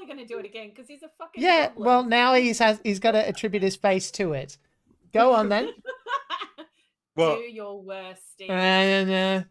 totally going to do it again because he's a fucking Yeah, goblin. well, now he's got to attribute his face to it. Go on then. Do your worst, Steve. Yeah,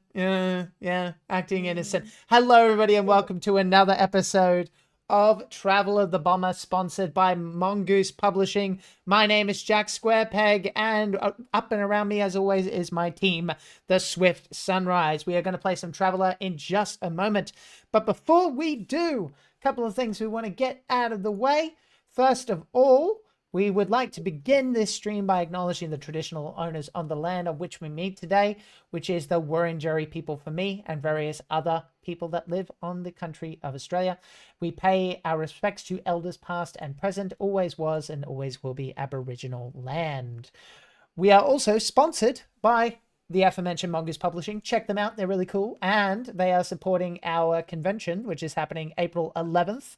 acting innocent. Hello, everybody, and welcome to another episode of Travel of the Bomber, sponsored by Mongoose Publishing. My name is Jack Squarepeg, and up and around me, as always, is my team, the Swift Sunrise. We are going to play some Traveller in just a moment. But before we do, a couple of things we want to get out of the way. First of all, we would like to begin this stream by acknowledging the traditional owners on the land on which we meet today, which is the Wurundjeri people for me and various other people that live on the country of Australia. We pay our respects to elders past and present, always was and always will be Aboriginal land. We are also sponsored by the aforementioned Mongoose Publishing. Check them out. They're really cool. And they are supporting our convention, which is happening April 11th.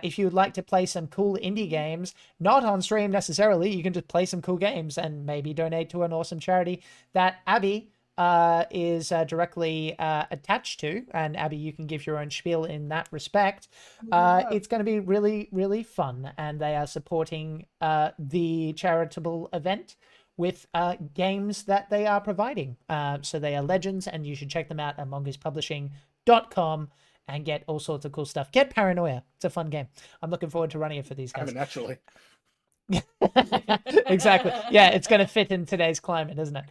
If you would like to play some cool indie games, not on stream necessarily, you can just play some cool games and maybe donate to an awesome charity that Abby is directly attached to. And Abby, you can give your own spiel in that respect. It's going to be really, really fun. And they are supporting the charitable event with games that they are providing. So they are legends, and you should check them out at mongoosepublishing.com and get all sorts of cool stuff. Get Paranoia. It's a fun game. I'm looking forward to running it for these guys. I mean, naturally. Exactly. Yeah, it's going to fit in today's climate, isn't it?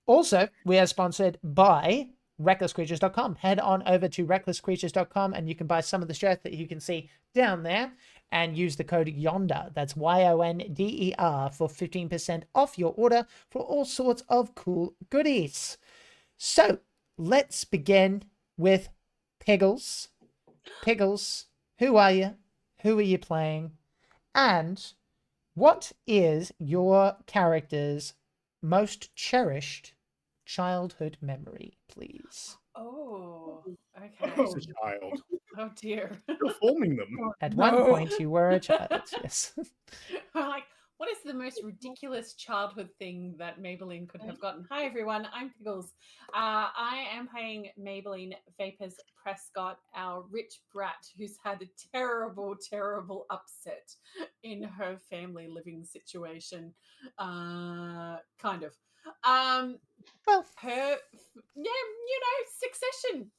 Also, we are sponsored by recklesscreatures.com. Head on over to recklesscreatures.com and you can buy some of the shirts that you can see down there and use the code YONDER, that's YONDER, for 15% off your order for all sorts of cool goodies. So let's begin with Piggles. Piggles, who are you? Who are you playing? And what is your character's most cherished childhood memory, please? Oh, okay. He's a child. Oh dear. You're forming them. At one point, you were a child. Yes. I'm like, what is the most ridiculous childhood thing that Maybelline could have gotten? Hi everyone, I'm Piggles. I am playing Maybelline Vapors Prescott, our rich brat who's had a terrible, terrible upset in her family living situation. Kind of. Well, her, succession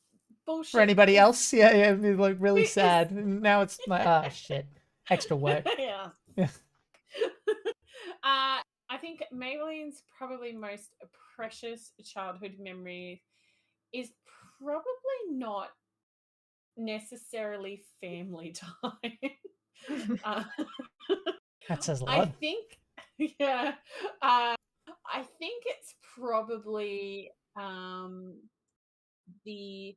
bullshit. For anybody else, yeah, it'd be like really sad. Now it's like, oh shit, extra work. Yeah. I think Maybelline's probably most precious childhood memory is probably not necessarily family time. That says a lot. I think, yeah. I think it's probably the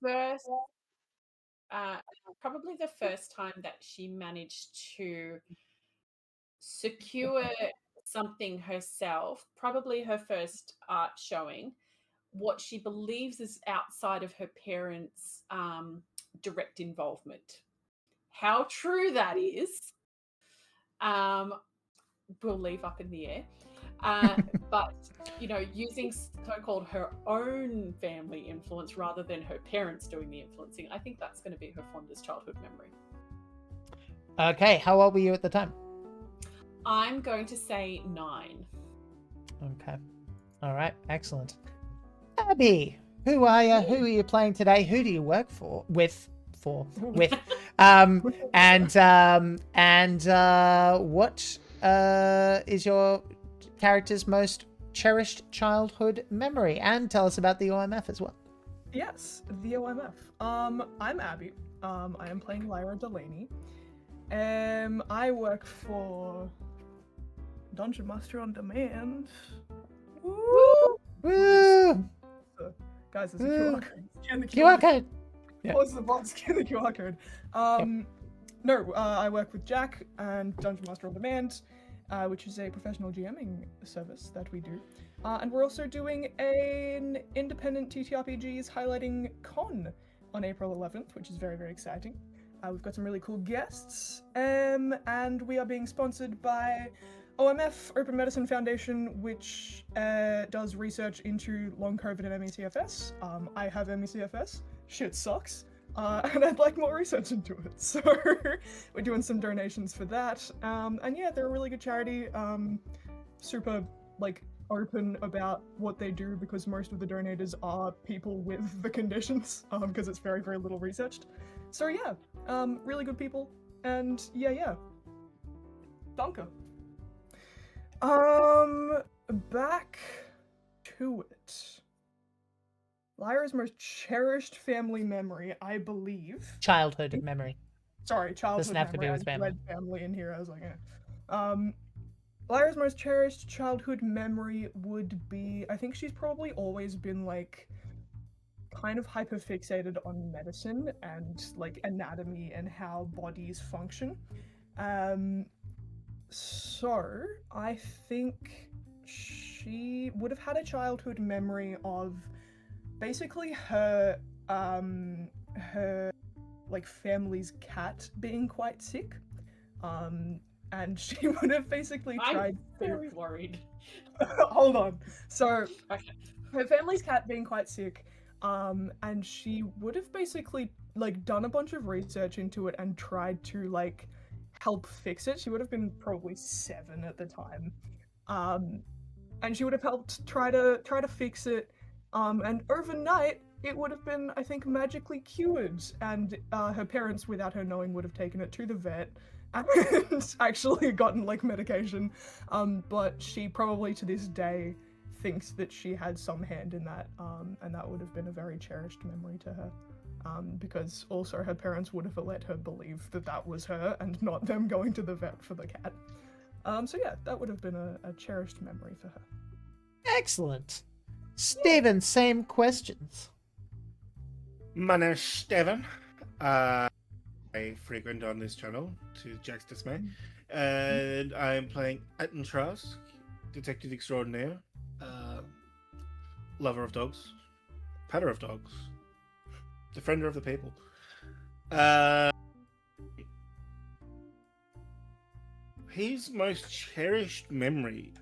first, probably the first time that she managed to secure something herself, probably her first art showing, what she believes is outside of her parents' direct involvement. How true that is, we'll leave up in the air. But, using so-called her own family influence rather than her parents doing the influencing, I think that's going to be her fondest childhood memory. Okay, how old were you at the time? I'm going to say 9. Okay. All right, excellent. Abby, who are you? Who are you playing today? Who do you work for? With? What is your character's most cherished childhood memory? And tell us about the OMF as well. Yes, the OMF. I'm Abby. I am playing Lyra Delaney. I work for Dungeon Master on Demand. Woo! Woo! Guys, there's a QR code. Scan the QR code. Yeah. Pause the box, scan the QR code. I work with Jack and Dungeon Master on Demand, which is a professional GMing service that we do. And we're also doing an independent ttrpgs highlighting con on April 11th, which is very, very exciting. We've got some really cool guests, and we are being sponsored by OMF, Open Medicine Foundation, which does research into long COVID and ME/CFS. I have ME/CFS. Shit sucks. and I'd like more research into it. So we're doing some donations for that. And yeah, they're a really good charity. Super like open about what they do because most of the donators are people with the conditions. Because it's very, very little researched. So yeah, really good people. And yeah. Danke. Back to it. Lyra's most cherished family memory, I believe. Childhood memory. Sorry, childhood Doesn't have to be memory. with I family. read family in here. I was like, Lyra's most cherished childhood memory would be, I think she's probably always been like kind of hyperfixated on medicine and like anatomy and how bodies function. So I think she would have had a childhood memory of basically her like family's cat being quite sick. And she would have basically tried I'm very worried. Hold on. So Okay. her family's cat being quite sick, and she would have basically like done a bunch of research into it and tried to like help fix it. She would have been probably 7 at the time. And she would have helped try to fix it. And overnight it would have been, I think, magically cured, and her parents, without her knowing, would have taken it to the vet and actually gotten like medication. But she probably to this day thinks that she had some hand in that, and that would have been a very cherished memory to her. Because also her parents would have let her believe that that was her and not them going to the vet for the cat. So yeah, that would have been a cherished memory for her. Excellent. Steven, same questions. My name is Steven. I frequent on this channel, to Jack's dismay. And I am playing Atton, detective extraordinaire, lover of dogs, patter of dogs, defender of the people. His most cherished memory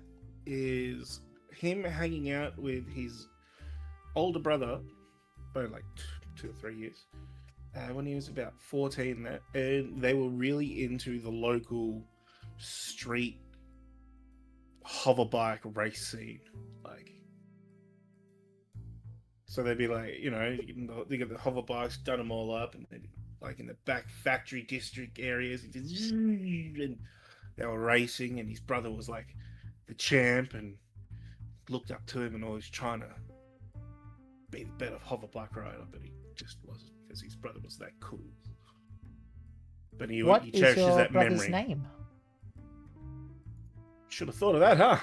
is him hanging out with his older brother by like 2 or 3 years when he was about 14, and they were really into the local street hoverbike race scene. Like, so they'd be like, you know, they get the hoverbikes, done them all up, and they'd be like in the back factory district areas, and they were racing, and his brother was like the champ and looked up to him and always trying to be the better hoverbike rider, but he just wasn't, because his brother was that cool. But he cherishes that brother's memory. Name? Should have thought of that, huh?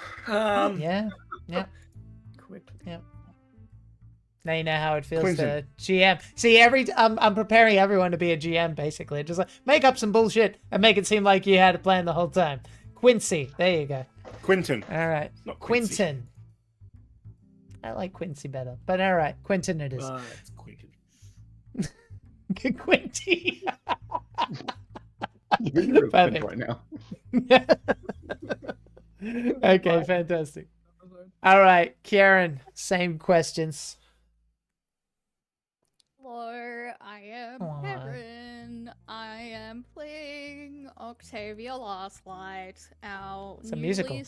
Yeah. Quick. Yeah. Now you know how it feels Quinton. to GM. See, I'm preparing everyone to be a GM, basically. Just like, make up some bullshit and make it seem like you had a plan the whole time. Quincy. There you go. Quinton. All right. Not Quincy. Quinton. I like Quincy better. But all right. Quinton it is. It's Quinton. Quinty. You're Perfect. right now. Okay, fantastic. All right, Kieran, same questions. Hello, I am Hi. Karen. I am playing Octavia Last Light, our It's a musical.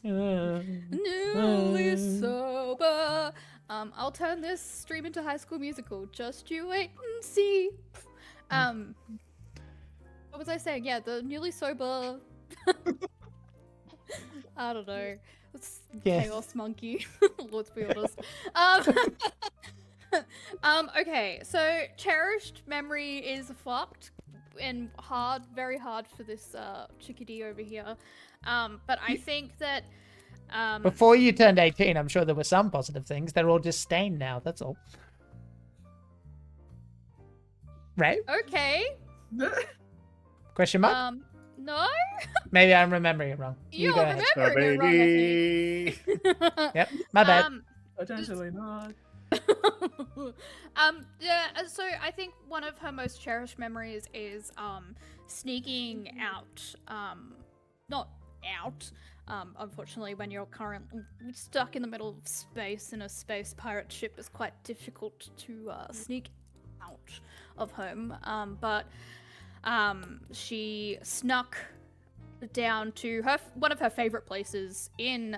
newly sober. I'll turn this stream into High School Musical. Just you wait and see. What was I saying? Yeah, the newly sober. I don't know. It's Yeah. Chaos Monkey. Let's be honest. Okay, so cherished memory is fucked and hard, very hard for this chickadee over here. But I think that Before you turned 18, I'm sure there were some positive things. They're all just stained now, that's all. Right? okay, Question mark? no, Maybe I'm remembering it wrong. You you're go ahead. remembering it wrong, I Baby. think. Yep, my bad. Potentially not. Yeah, so I think one of her most cherished memories is sneaking out, not out, unfortunately when you're currently stuck in the middle of space in a space pirate ship, it's quite difficult to sneak out. out of home. But she snuck down to one of her favorite places in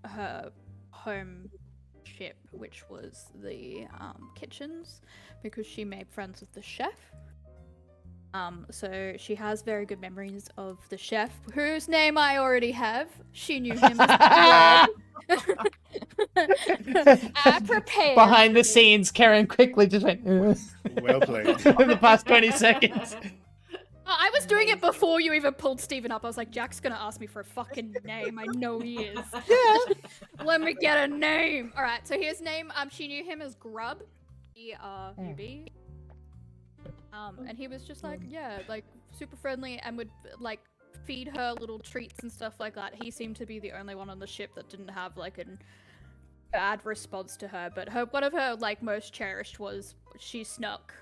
her home ship, which was the kitchens, because she made friends with the chef. So she has very good memories of the chef, whose name I already have. She knew him as I prepared. Behind the scenes, Karen quickly just went, Well played. in the past 20 seconds. I was doing it before you even pulled Steven up. I was like, Jack's gonna ask me for a fucking name. I know he is. Yeah. Let me get a name. All right, so his name, she knew him as Grub, Grub. And he was just like, yeah, like super friendly and would like feed her little treats and stuff like that. He seemed to be the only one on the ship that didn't have like a bad response to her. But one of her like most cherished was she snuck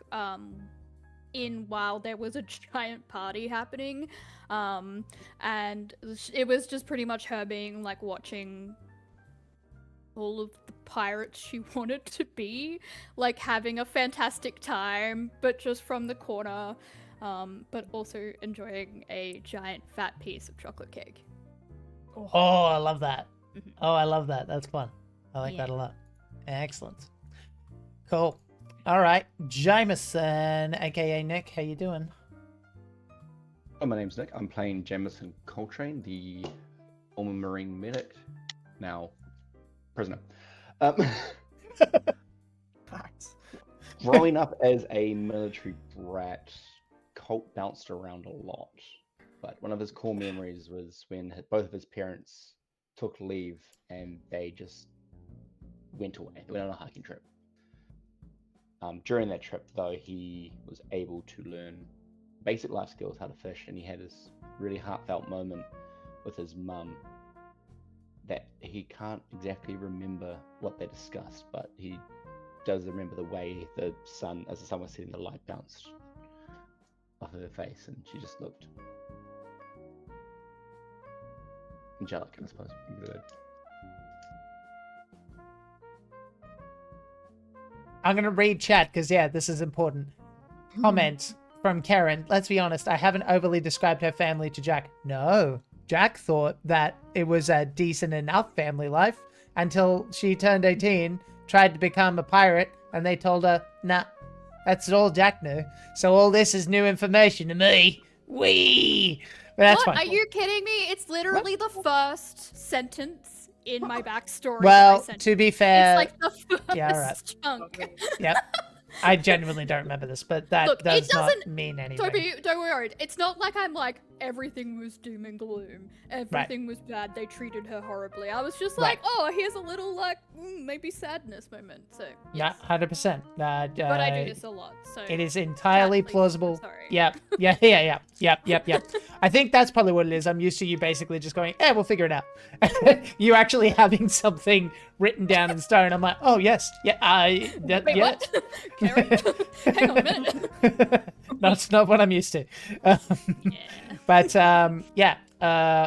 in while there was a giant party happening, and it was just pretty much her being like watching all of the pirates she wanted to be, like having a fantastic time, but just from the corner, but also enjoying a giant fat piece of chocolate cake. Oh, I love that. Oh, I love that. That's fun. I like that a lot. Excellent. Cool. All right, Jameson, aka Nick, how you doing? Oh, my name's Nick. I'm playing Jameson Coltrane, the former Marine medic, now prisoner. Facts. Growing up as a military brat, Colt bounced around a lot. But one of his core memories was when both of his parents took leave and they just went away. They went on a hiking trip. During that trip, though, he was able to learn basic life skills, how to fish, and he had this really heartfelt moment with his mum that he can't exactly remember what they discussed, but he does remember the way the sun, as the sun was setting, the light bounced off of her face, and she just looked angelic, I suppose. I'm going to read chat because, yeah, this is important. Comment from Karen. Let's be honest, I haven't overly described her family to Jack. No, Jack thought that it was a decent enough family life until she turned 18, tried to become a pirate, and they told her, nah, that's all Jack knew. So all this is new information to me. Wee! But that's What? fine. Are you kidding me? It's literally the first sentence in my backstory. Well, that I sent to be fair, it's like the first yeah, all right. chunk. Yep. I genuinely don't remember this, but that Look, does it not doesn't- mean anything. Don't worry. It's not like I'm like, everything was doom and gloom. Everything was bad. They treated her horribly. I was just like, oh, here's a little like, maybe sadness moment. So, Yeah, yes. 100%. But I do this a lot, so. It is entirely sadly, plausible. sorry. Yep. I think that's probably what it is. I'm used to you basically just going, we'll figure it out. You actually having something written down in stone. I'm like, oh, yes. Yeah. Wait, yeah. what? Karen? Hang on a minute. That's not what I'm used to. Yeah. But,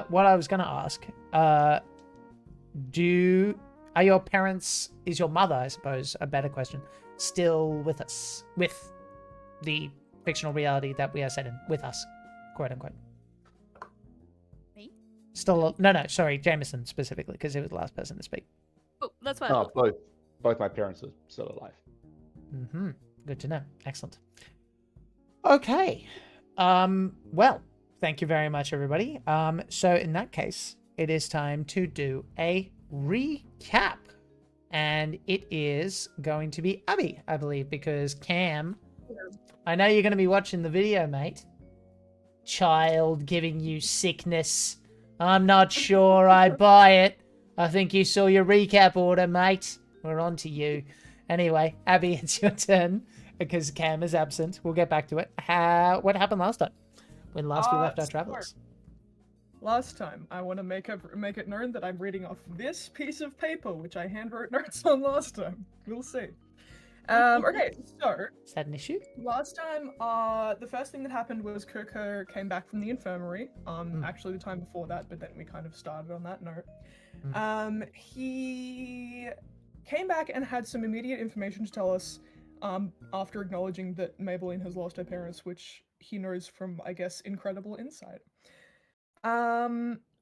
what I was going to ask, are your parents, is your mother, I suppose, a better question, still with us, with the fictional reality that we are set in, with us, quote unquote? Me? Still, no, sorry, Jameson specifically, because he was the last person to speak. Oh, that's fine. Oh, both my parents are still alive. Mm-hmm. Good to know. Excellent. Okay. Well, thank you very much, everybody. So in that case, it is time to do a recap. And it is going to be Abby, I believe, because Cam, I know you're going to be watching the video, mate. Child giving you sickness. I'm not sure I buy it. I think you saw your recap order, mate. We're on to you. Anyway, Abby, it's your turn because Cam is absent. We'll get back to it. What happened last time? When last we left our travelers? Last time, I want to make it known that I'm reading off this piece of paper, which I handwrote notes on last time. We'll see. Okay, so Is that an issue? last time, the first thing that happened was Kirko came back from the infirmary. Actually, the time before that, but then we kind of started on that note. He came back and had some immediate information to tell us after acknowledging that Maybelline has lost her parents, which he knows from, I guess, incredible insight.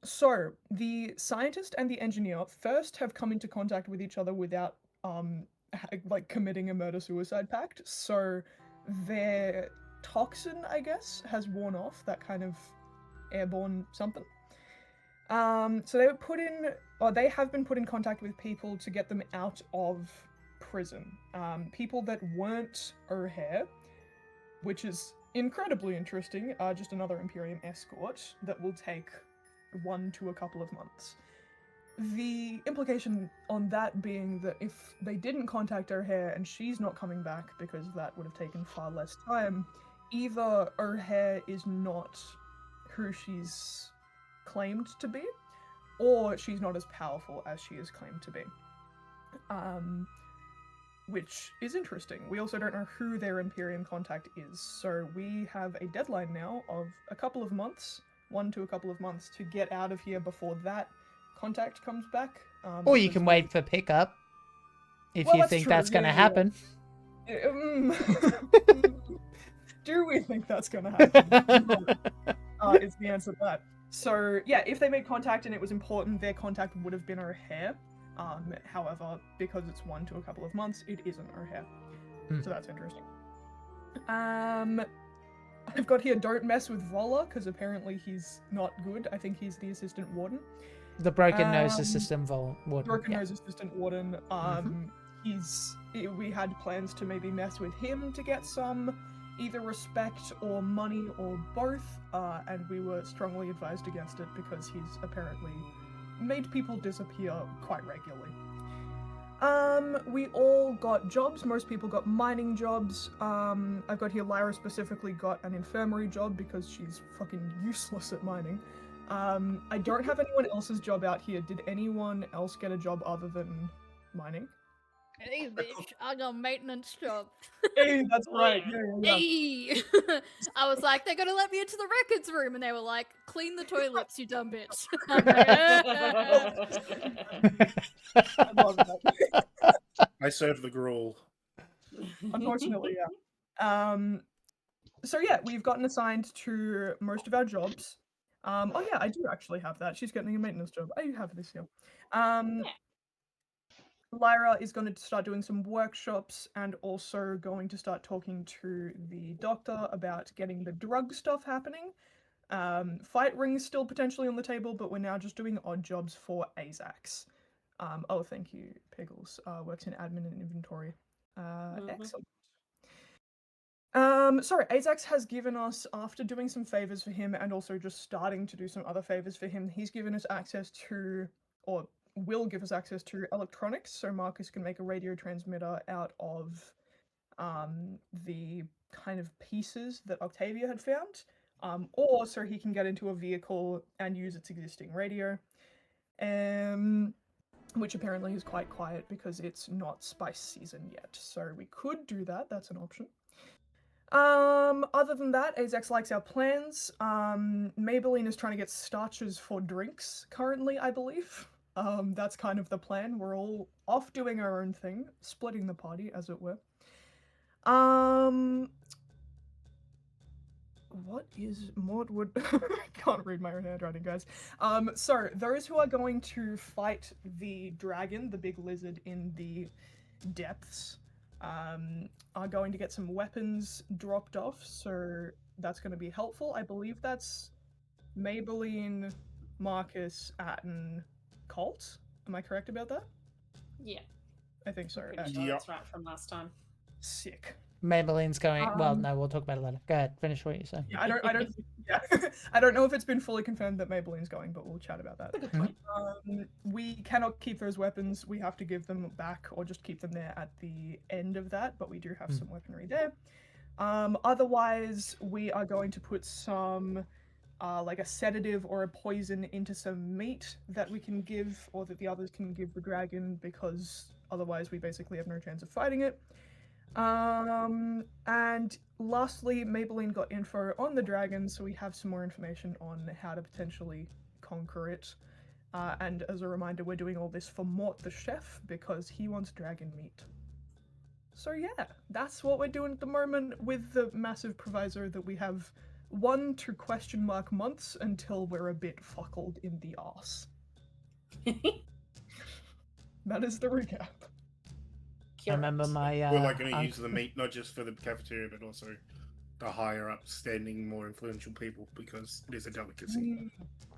So the scientist and the engineer first have come into contact with each other without like committing a murder-suicide pact. So their toxin, I guess, has worn off, that kind of airborne something. So they were put in, or they have been put in contact with people to get them out of prison. People that weren't O'Hare, which is incredibly interesting. Just another Imperium escort that will take 1 to a couple of months. The implication on that being that if they didn't contact O'Hare and she's not coming back because that would have taken far less time, either O'Hare is not who she's claimed to be, or she's not as powerful as she is claimed to be. Which is interesting. We also don't know who their Imperium contact is, so we have a deadline now of a couple of months, 1 to a couple of months, to get out of here before that contact comes back. Or you can wait for pickup if you think that's going to happen. Do we think that's going to happen? Is the answer to that. So, yeah, if they made contact and it was important, their contact would have been O'Hare. However, because it's 1 to a couple of months, it isn't O'Hare. So that's interesting. I've got here, don't mess with Vola, because apparently he's not good. I think he's the assistant warden. The broken nose assistant warden. Broken nose assistant warden. We had plans to maybe mess with him to get some either respect or money or both, and we were strongly advised against it because he's apparently made people disappear quite regularly. We all got jobs. Most people got mining jobs. I've got here Lyra specifically got an infirmary job because she's fucking useless at mining. I don't have anyone else's job out here. Did anyone else get a job other than mining? Hey, bitch, I got a maintenance job. Hey, that's right. Yeah. Hey! I was like, they're gonna let me into the records room, and they were like, clean the toilets, you dumb bitch. I'm like, I love that. I serve the gruel. Unfortunately, yeah. So yeah, we've gotten assigned to most of our jobs. Oh yeah, I do actually have that. She's getting a maintenance job. I have this here. Lyra is going to start doing some workshops and also going to start talking to the doctor about getting the drug stuff happening. Fight ring's still potentially on the table, but we're now just doing odd jobs for Azax. Oh, thank you, Piggles. Works in admin and inventory. Excellent. Sorry, Azax has given us, after doing some favors for him and also just starting to do some other favors for him, he's given us access to, or will give us access to electronics, so Marcus can make a radio transmitter out of the kind of pieces that Octavia had found, or so he can get into a vehicle and use its existing radio, which apparently is quite quiet because it's not spice season yet, so we could do that. That's an option. Other than that, Azax likes our plans. Maybelline is trying to get starches for drinks currently, I believe. That's kind of the plan. We're all off doing our own thing, splitting the party, as it were. What is Mordwood? I can't read my own handwriting, guys. So those who are going to fight the dragon, the big lizard in the depths, are going to get some weapons dropped off, so that's going to be helpful. I believe that's Maybelline, Marcus, Atton, Colt. Am I correct about that? Yeah. I think so. Pretty sure that's right from last time. Sick. Maybelline's going. Well, no, we'll talk about it later. Go ahead, finish what you say. Yeah, I don't. Yeah, I don't know if it's been fully confirmed that Maybelline's going, but we'll chat about that. We cannot keep those weapons. We have to give them back, or just keep them there at the end of that. But we do have some weaponry there. Otherwise, we are going to put some, like a sedative or a poison into some meat that we can give, or that the others can give the dragon, because otherwise we basically have no chance of fighting it. And lastly, Maybelline got info on the dragon, so we have some more information on how to potentially conquer it. And as a reminder, we're doing all this for Mort the chef, because he wants dragon meat. So yeah, that's what we're doing at the moment, with the massive proviso that we have 1 to question mark months until we're a bit fuckled in the arse. That is the recap. I remember my We're like going to uncle- use the meat not just for the cafeteria, but also the higher up standing, more influential people, because it is a delicacy.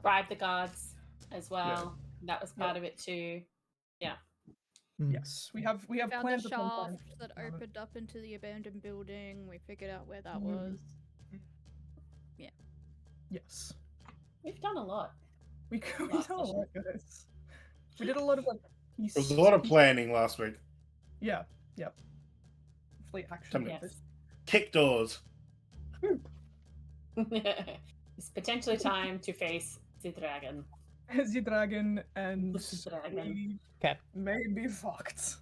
Bribe the guards as well. That was part of it too. Yes, we have Found plans a upon plans shaft that at the moment. opened up into the abandoned building. We figured out where that was. Yes. We've done a lot. We Last done a session. lot, guys. We did a lot of like There was a lot of planning last week. Yeah, yep. Fleet action. Come Yes. Kick doors. It's potentially time to face the dragon. The dragon and The dragon. we Okay. may be fucked.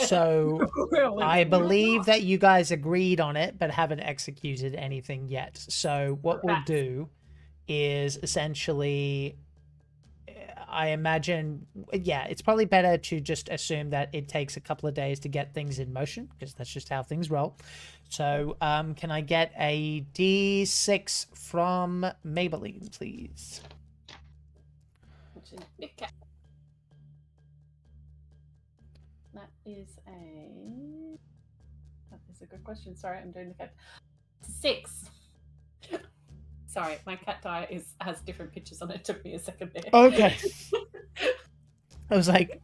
So Well, I it's- believe that you guys agreed on it, but haven't executed anything yet. So what we'll Correct. do is essentially, I imagine, yeah, it's probably better to just assume that it takes a couple of days to get things in motion, because that's just how things roll. So can I get a D6 from Maybelline, please? Which is big cat. That is a good question. Sorry, I'm doing the cat. 6. Sorry, my cat die has different pictures on it. It took me a second there. Okay. I was like,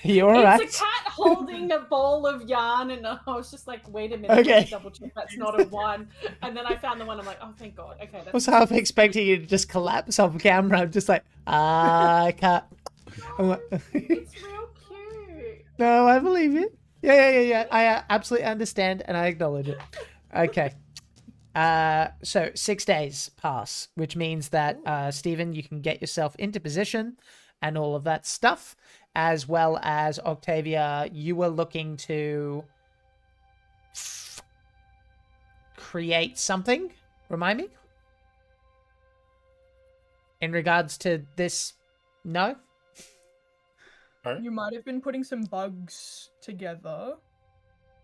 you alright? It's a cat holding a ball of yarn, and I was just like, wait a minute, let Okay. me double check that's not a 1. And then I found the 1, I'm like, oh, thank God. Okay, I that's was half expecting you to just collapse off camera. I'm just like, I can't. I'm like, it's real cute. no, I believe you. Yeah. I absolutely understand and I acknowledge it. Okay. So 6 days pass, which means that Stephen, you can get yourself into position and all of that stuff, as well as Octavia, you were looking to create something. Remind me. In regards to this, no? You might have been putting some bugs together.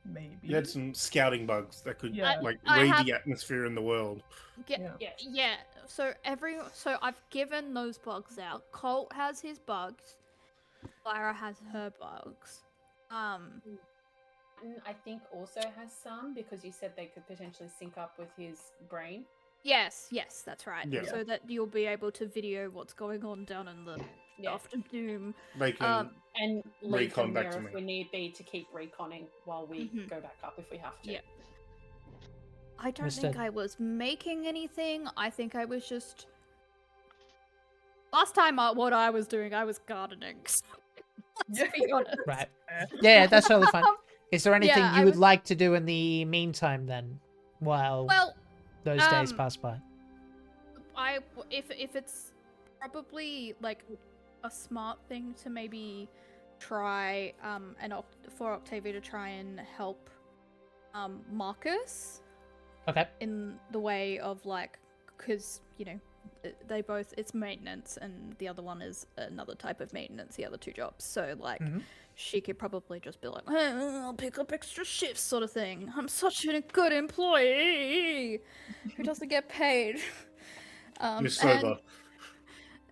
Maybe. You had some scouting bugs that could Yeah. I read have- the atmosphere in the world. Yeah. Yes. Yeah, so I've given those bugs out. Colt has his bugs. Lyra has her bugs. I think also has some, because you said they could potentially sync up with his brain. Yes, that's right. Yeah. So that you'll be able to video what's going on down in the Yeah. afternoon. They can. And leave Recon them back there to if me. we need be to keep reconning while we Mhm. go back up if we have to. Yeah. I don't Understood. think I was making anything. I think I was just. Last time, what I was doing, I was gardening. Let's be honest. Right. Yeah, that's totally fine. Is there anything Yeah, you I would was- like to do in the meantime then, while Well, those days pass by? if it's probably like a smart thing to maybe try for Octavia to try and help Marcus Okay. in the way of like, because they both, it's maintenance and the other one is another type of maintenance, the other 2 jobs, so like Mhm. she could probably just be like, hey, I'll pick up extra shifts sort of thing. I'm such a good employee who doesn't get paid. You're sober.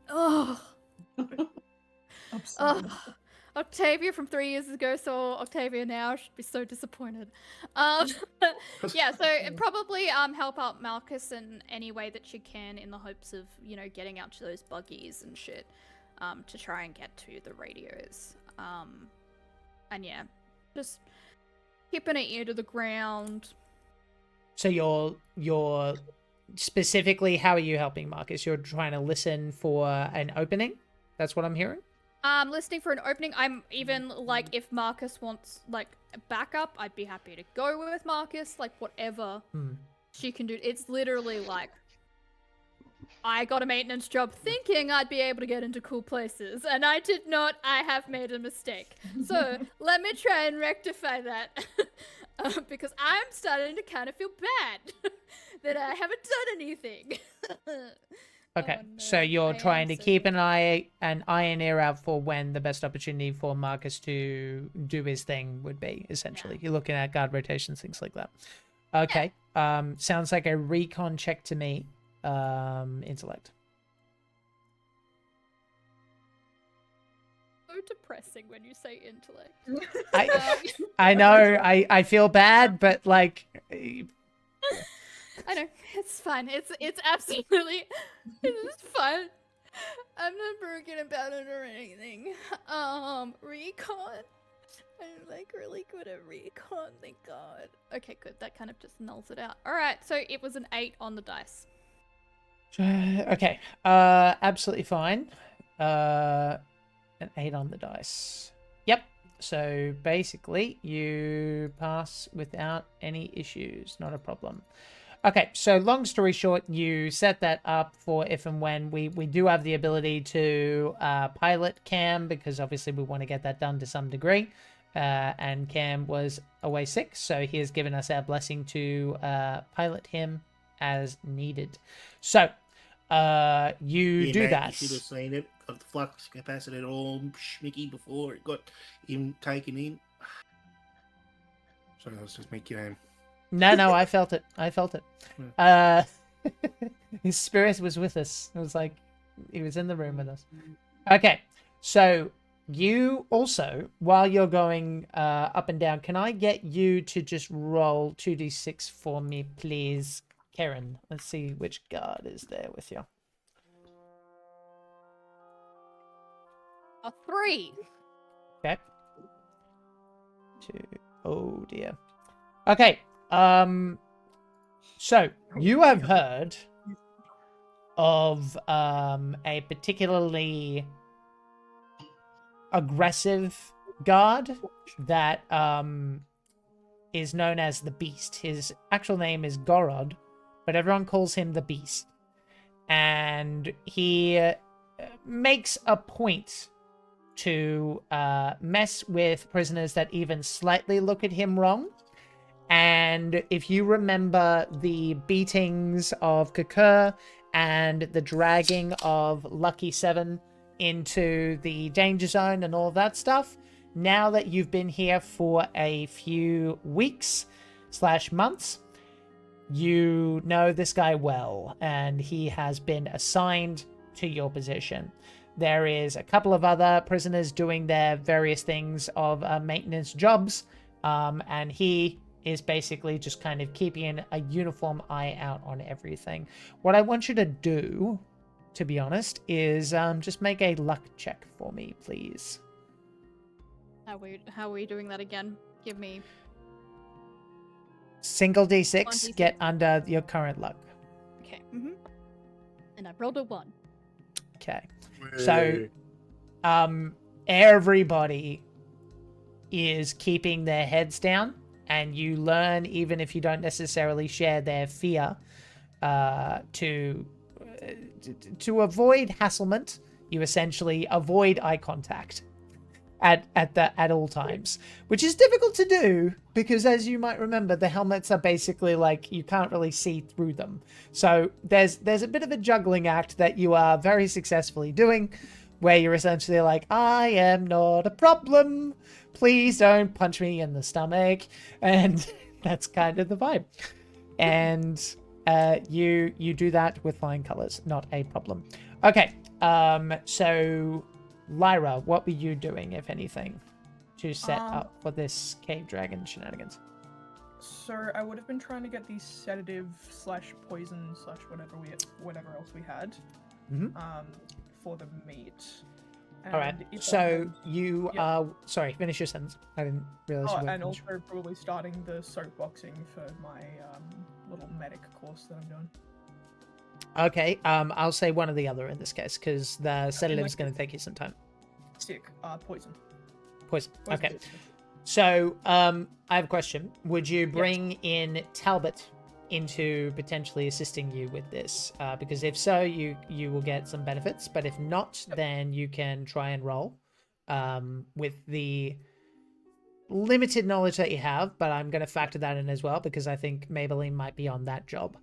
Oh, Absolutely. Octavia from 3 years ago saw Octavia now. She'd be so disappointed. Yeah, so it'd probably help out Malchus in any way that she can, in the hopes of getting out to those buggies and shit, to try and get to the radios. And yeah, just keeping an ear to the ground. So you're specifically, how are you helping Marcus? You're trying to listen for an opening? That's what I'm hearing? Listening for an opening. I'm even like, if Marcus wants like backup, I'd be happy to go with Marcus. Like whatever she can do. It's literally like, I got a maintenance job thinking I'd be able to get into cool places, and I did not. I have made a mistake. So let me try and rectify that. Because I'm starting to kind of feel bad that I haven't done anything. Okay, Oh, no, so you're I trying am to so keep sorry. an eye and ear out for when the best opportunity for Marcus to do his thing would be, essentially. Yeah. You're looking at guard rotations, things like that. Okay. Sounds like a recon check to me. Intellect. So depressing when you say intellect. I know, I feel bad, but like I know, it's fine. It's absolutely it's fun. I'm not broken about it or anything. Recon. I'm like really good at recon, thank God. Okay, good. That kind of just nulls it out. Alright, so it was an 8 on the dice. okay. Absolutely fine. An 8 on the dice. Yep. So basically, you pass without any issues. Not a problem. Okay, so long story short, you set that up for if and when we do have the ability to pilot Cam, because obviously we want to get that done to some degree. And Cam was away sick, so he has given us our blessing to pilot him as needed. So, you do mate, that. You should have seen it. Got the flux capacitor all schmicky before it got him taken in. Sorry, let's just make your name. No, I felt it. I felt it. His spirit was with us. It was like he was in the room with us. Okay, so you also, while you're going up and down, can I get you to just roll 2d6 for me, please, Karen? Let's see which guard is there with you. A 3. Okay. 2. Oh dear. Okay. So you have heard of a particularly aggressive guard that is known as the Beast. His actual name is Gorod, but everyone calls him the Beast. And he makes a point to mess with prisoners that even slightly look at him wrong. And if you remember the beatings of Kakur and the dragging of Lucky 7 into the danger zone and all that stuff, now that you've been here for a few weeks / months, you know this guy well, and he has been assigned to your position. There is a couple of other prisoners doing their various things of maintenance jobs, and he is basically just kind of keeping a uniform eye out on everything. What I want you to do, to be honest, is just make a luck check for me, please. How are we doing that again? Give me Single D6, 1d6. get under your current luck. Okay. And I rolled a 1. Okay. So, everybody is keeping their heads down, and you learn, even if you don't necessarily share their fear, to avoid hasslement. You essentially avoid eye contact at all times, which is difficult to do because, as you might remember, the helmets are basically like you can't really see through them. So there's a bit of a juggling act that you are very successfully doing, where you're essentially like, I am not a problem, please don't punch me in the stomach, and that's kind of the vibe. And you do that with flying colors, not a problem. Okay, so Lyra, what were you doing, if anything, to set up for this cave dragon shenanigans? So I would have been trying to get the sedative / poison / whatever else we had, for the meat. And all right. So you sorry, finish your sentence. I didn't realize. Oh, you were and also probably starting the soapboxing for my little medic course that I'm doing. Okay. I'll say one or the other in this case because the sedative is going to take you some time. Sick. Poison. Poison. Okay. So, I have a question. Would you bring in Talbot into potentially assisting you with this? Because if so, you will get some benefits. But if not, then you can try and roll with the limited knowledge that you have. But I'm going to factor that in as well because I think Maybelline might be on that job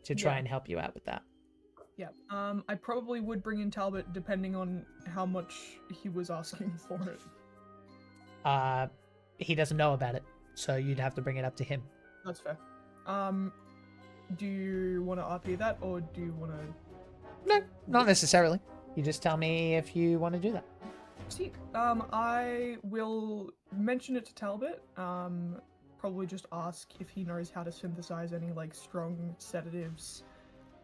to try and help you out with that. Yeah. I probably would bring in Talbot depending on how much he was asking for it. He doesn't know about it, so you'd have to bring it up to him. That's fair. Do you want to RP that, or do you want to? No, not necessarily. You just tell me if you want to do that. See, I will mention it to Talbot. Probably just ask if he knows how to synthesize any like strong sedatives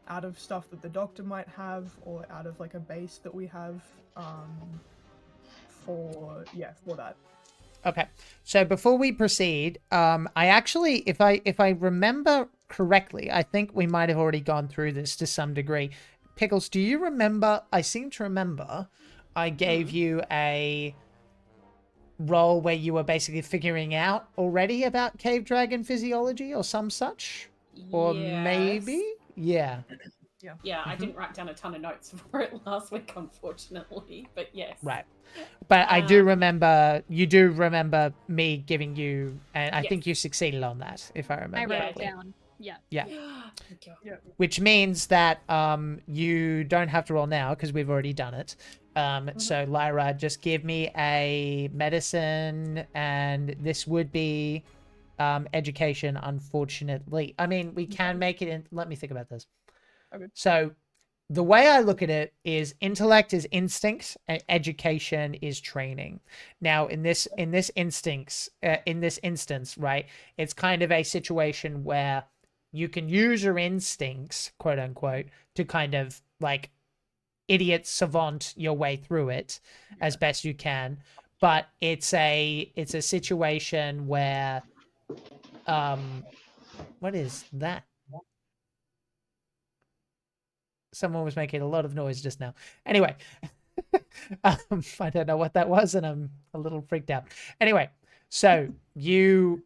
out of stuff that the doctor might have, or out of like a base that we have. For that. Okay. So before we proceed, I actually, if I remember correctly, I think we might have already gone through this to some degree. Pickles, do you remember? I seem to remember I gave you a role where you were basically figuring out already about cave dragon physiology or some such, or maybe, yeah. Yeah, I didn't write down a ton of notes for it last week, unfortunately, but yes. Right. But I do remember, you do remember me giving you, and I think you succeeded on that, if I remember I wrote correctly. it down. Yeah. Yeah. Thank you. Yeah. Which means that you don't have to roll now because we've already done it. So Lyra, just give me a medicine, and this would be education, unfortunately. I mean, we can make it in. Let me think about this. Okay. So the way I look at it is intellect is instinct and education is training. Now in this instance, right, it's kind of a situation where you can use your instincts, quote unquote, to kind of like idiot savant your way through it as best you can. But it's a situation where what is that? Someone was making a lot of noise just now. Anyway, I don't know what that was, and I'm a little freaked out. Anyway, so you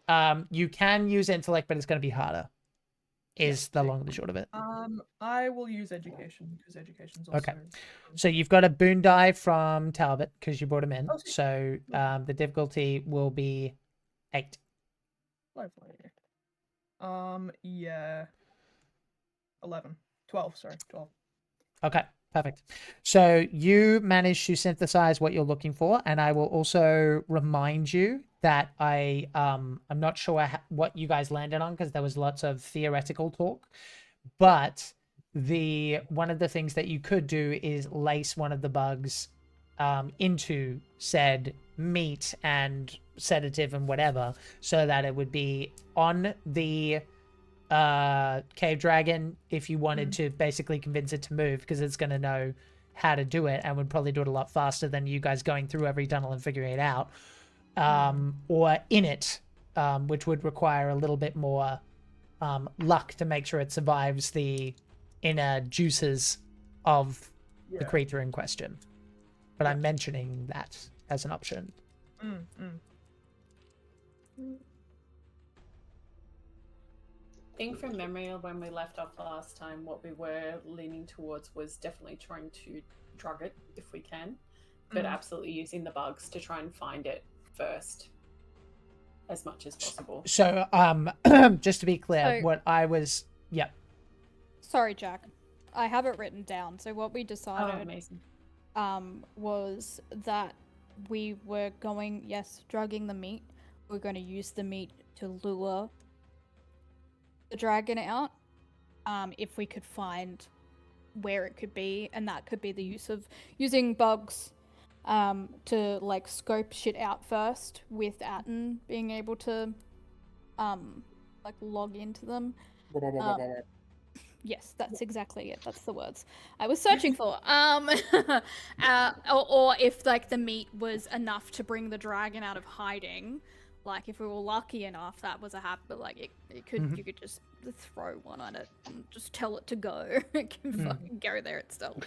can use intellect, but it's going to be harder. Is the long and the short of it. I will use education because education's also okay. So you've got a boon die from Talbot because you brought him in. Oh, so the difficulty will be 8. Lovely. Yeah. 11. 12, sorry. 12. Okay, perfect. So you managed to synthesize what you're looking for, and I will also remind you that I'm not sure what you guys landed on because there was lots of theoretical talk, but one of the things that you could do is lace one of the bugs into said meat and sedative and whatever, so that it would be on the cave dragon if you wanted to basically convince it to move, because it's going to know how to do it and would probably do it a lot faster than you guys going through every tunnel and figuring it out, or in it, which would require a little bit more luck to make sure it survives the inner juices of the creature in question. But I'm mentioning that as an option. I think from memory of when we left off last time, what we were leaning towards was definitely trying to drug it if we can, but absolutely using the bugs to try and find it first as much as possible. So just to be clear, what I was Sorry, Jack. I have it written down. So what we Oh, decided amazing. was that we were going, drugging the meat. We're going to use the meat to lure the dragon out, if we could find where it could be, and that could be the use of using bugs to like scope shit out first, with Atton being able to like log into them. Yes, that's exactly it. That's the words I was searching for. Or if like the meat was enough to bring the dragon out of hiding, like if we were lucky enough that was a habit, like it could, you could just throw one at it and just tell it to go. It can fucking go there itself.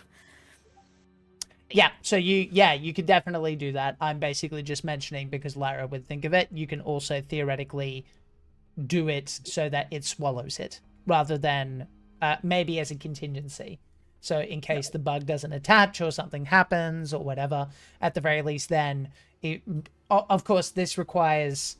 Yeah, so you could definitely do that. I'm basically just mentioning because Lyra would think of it. You can also theoretically do it so that it swallows it, rather than maybe as a contingency. So in case the bug doesn't attach or something happens or whatever, at the very least then, of course, this requires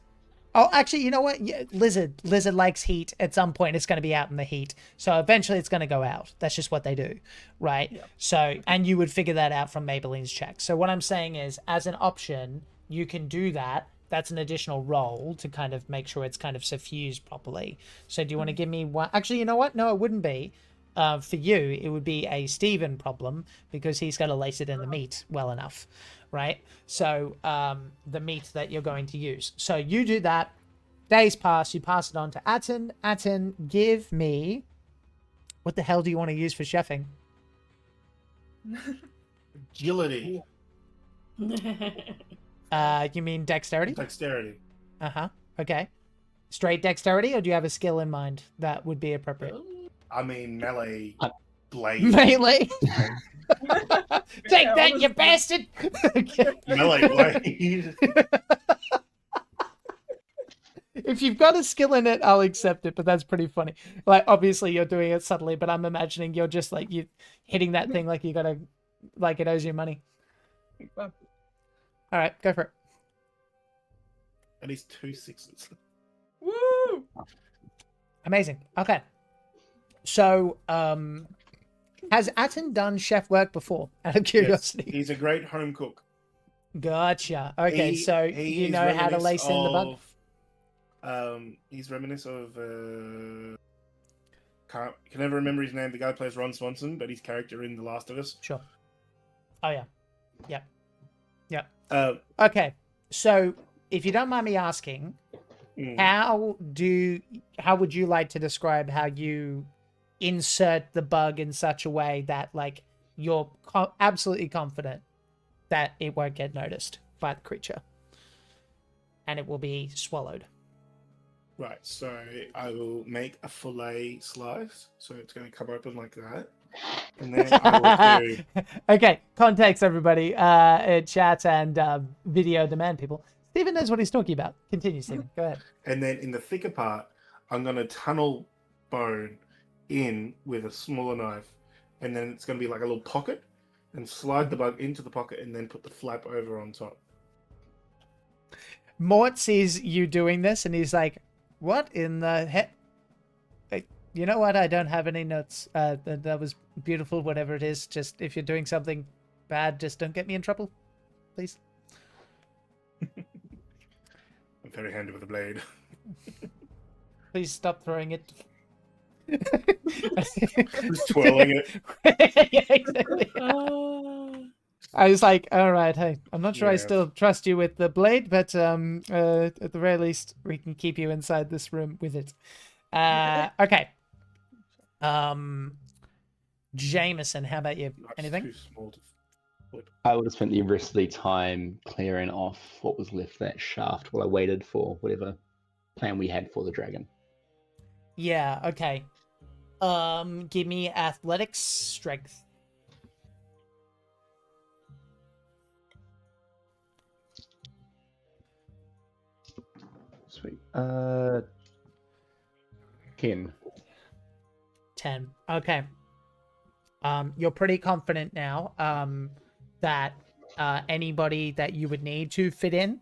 Oh, actually, you know what? Yeah, lizard likes heat. At some point, it's going to be out in the heat. So eventually, it's going to go out. That's just what they do, right? Yeah. So, and you would figure that out from Maybelline's check. So what I'm saying is, as an option, you can do that. That's an additional roll to kind of make sure it's kind of suffused properly. So do you want to give me one? Actually, you know what? No, it wouldn't be. For you, it would be a Steven problem because he's got to lace it in the meat well enough, right? So the meat that you're going to use. So you do that. Days pass. You pass it on to Atton. Atton, give me. What the hell do you want to use for chefing? Agility. You mean dexterity? Dexterity. Uh-huh. Okay. Straight dexterity, or do you have a skill in mind that would be appropriate? I mean, melee blade. Melee. Take that, you bastard! Okay. Melee blade. If you've got a skill in it, I'll accept it, but that's pretty funny. Like, obviously you're doing it subtly, but I'm imagining you're just like, you hitting that thing like you gotta, like it owes you money. Well, All right, go for it. At least 2 6s. woo! Amazing. Okay. So, has Atton done chef work before, out of curiosity? Yes, he's a great home cook. Gotcha. Okay, so He you is know how to lace in the bug? He's reminiscent of can never remember his name. The guy who plays Ron Swanson, but his character in The Last of Us. Sure. Oh, yeah. Yep. Yep. Okay. So if you don't mind me asking, how would you like to describe how you insert the bug in such a way that like you're absolutely confident that it won't get noticed by the creature and it will be swallowed? Right, so I will make a fillet slice. So it's going to come open like that. And then I will do... Okay, context, everybody. Chat and video demand people. Steven knows what he's talking about. Continue, Steven. Go ahead. And then in the thicker part, I'm going to tunnel bone in with a smaller knife. And then it's going to be like a little pocket. And slide the bug into the pocket and then put the flap over on top. Mort sees you doing this and he's like, what in the heck? You know what? I don't have any notes. That was beautiful, whatever it is. Just if you're doing something bad, just don't get me in trouble, please. I'm very handy with a blade. Please stop throwing it. Just twirling it. Yeah, exactly. I was like, all right, hey, I'm not sure I still trust you with the blade, but at the very least, we can keep you inside this room with it. Okay. Jameson, how about you? That's Anything? too small to flip. I would have spent the rest of the time clearing off what was left of that shaft while I waited for whatever plan we had for the dragon. Yeah, okay. Give me athletics, strength. Sweet. 10. 10. Okay. You're pretty confident now that anybody that you would need to fit in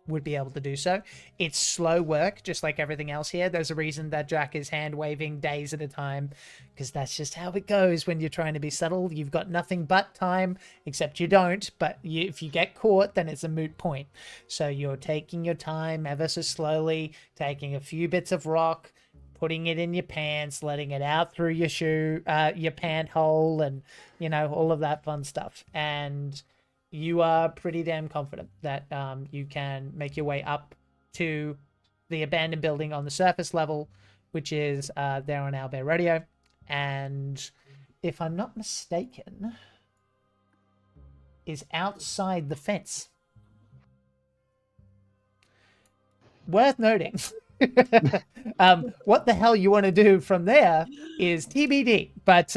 would be able to do so. It's slow work, just like everything else here. There's a reason that Jack is hand waving days at a time, because that's just how it goes when you're trying to be subtle. You've got nothing but time, except you don't, but if you get caught, then it's a moot point. So you're taking your time ever so slowly, taking a few bits of rock, putting it in your pants, letting it out through your shoe, your pant hole, and, you know, all of that fun stuff. And you are pretty damn confident that you can make your way up to the abandoned building on the surface level, which is there on Owlbear Radio. And if I'm not mistaken, is outside the fence. Worth noting. What the hell you want to do from there is TBD, but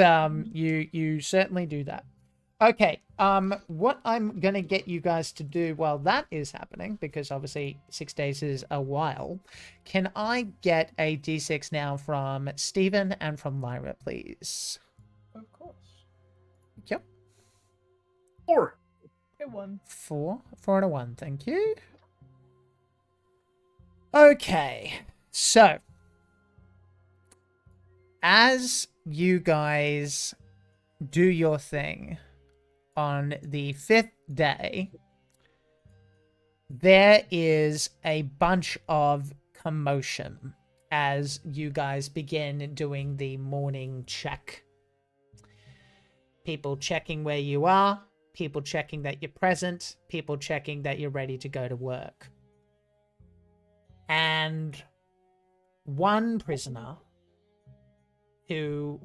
you certainly do that. Okay, what I'm gonna get you guys to do while that is happening, because obviously 6 days is a while, can I get a d6 now from Steven and from Lyra, please? Of course. Yep. 4. Hit one. 4 and a 1, thank you. Okay, so as you guys do your thing on the 5th day, there is a bunch of commotion as you guys begin doing the morning check. People checking where you are, people checking that you're present, people checking that you're ready to go to work. And one prisoner who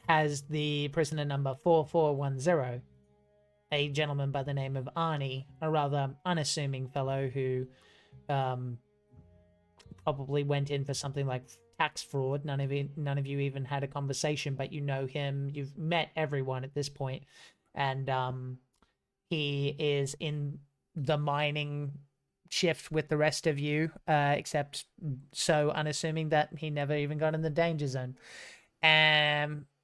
has the prisoner number 4410, a gentleman by the name of Arnie, a rather unassuming fellow who probably went in for something like tax fraud. None of you even had a conversation, but you know him. You've met everyone at this point, and he is in the mining shift with the rest of you, except so unassuming that he never even got in the danger zone.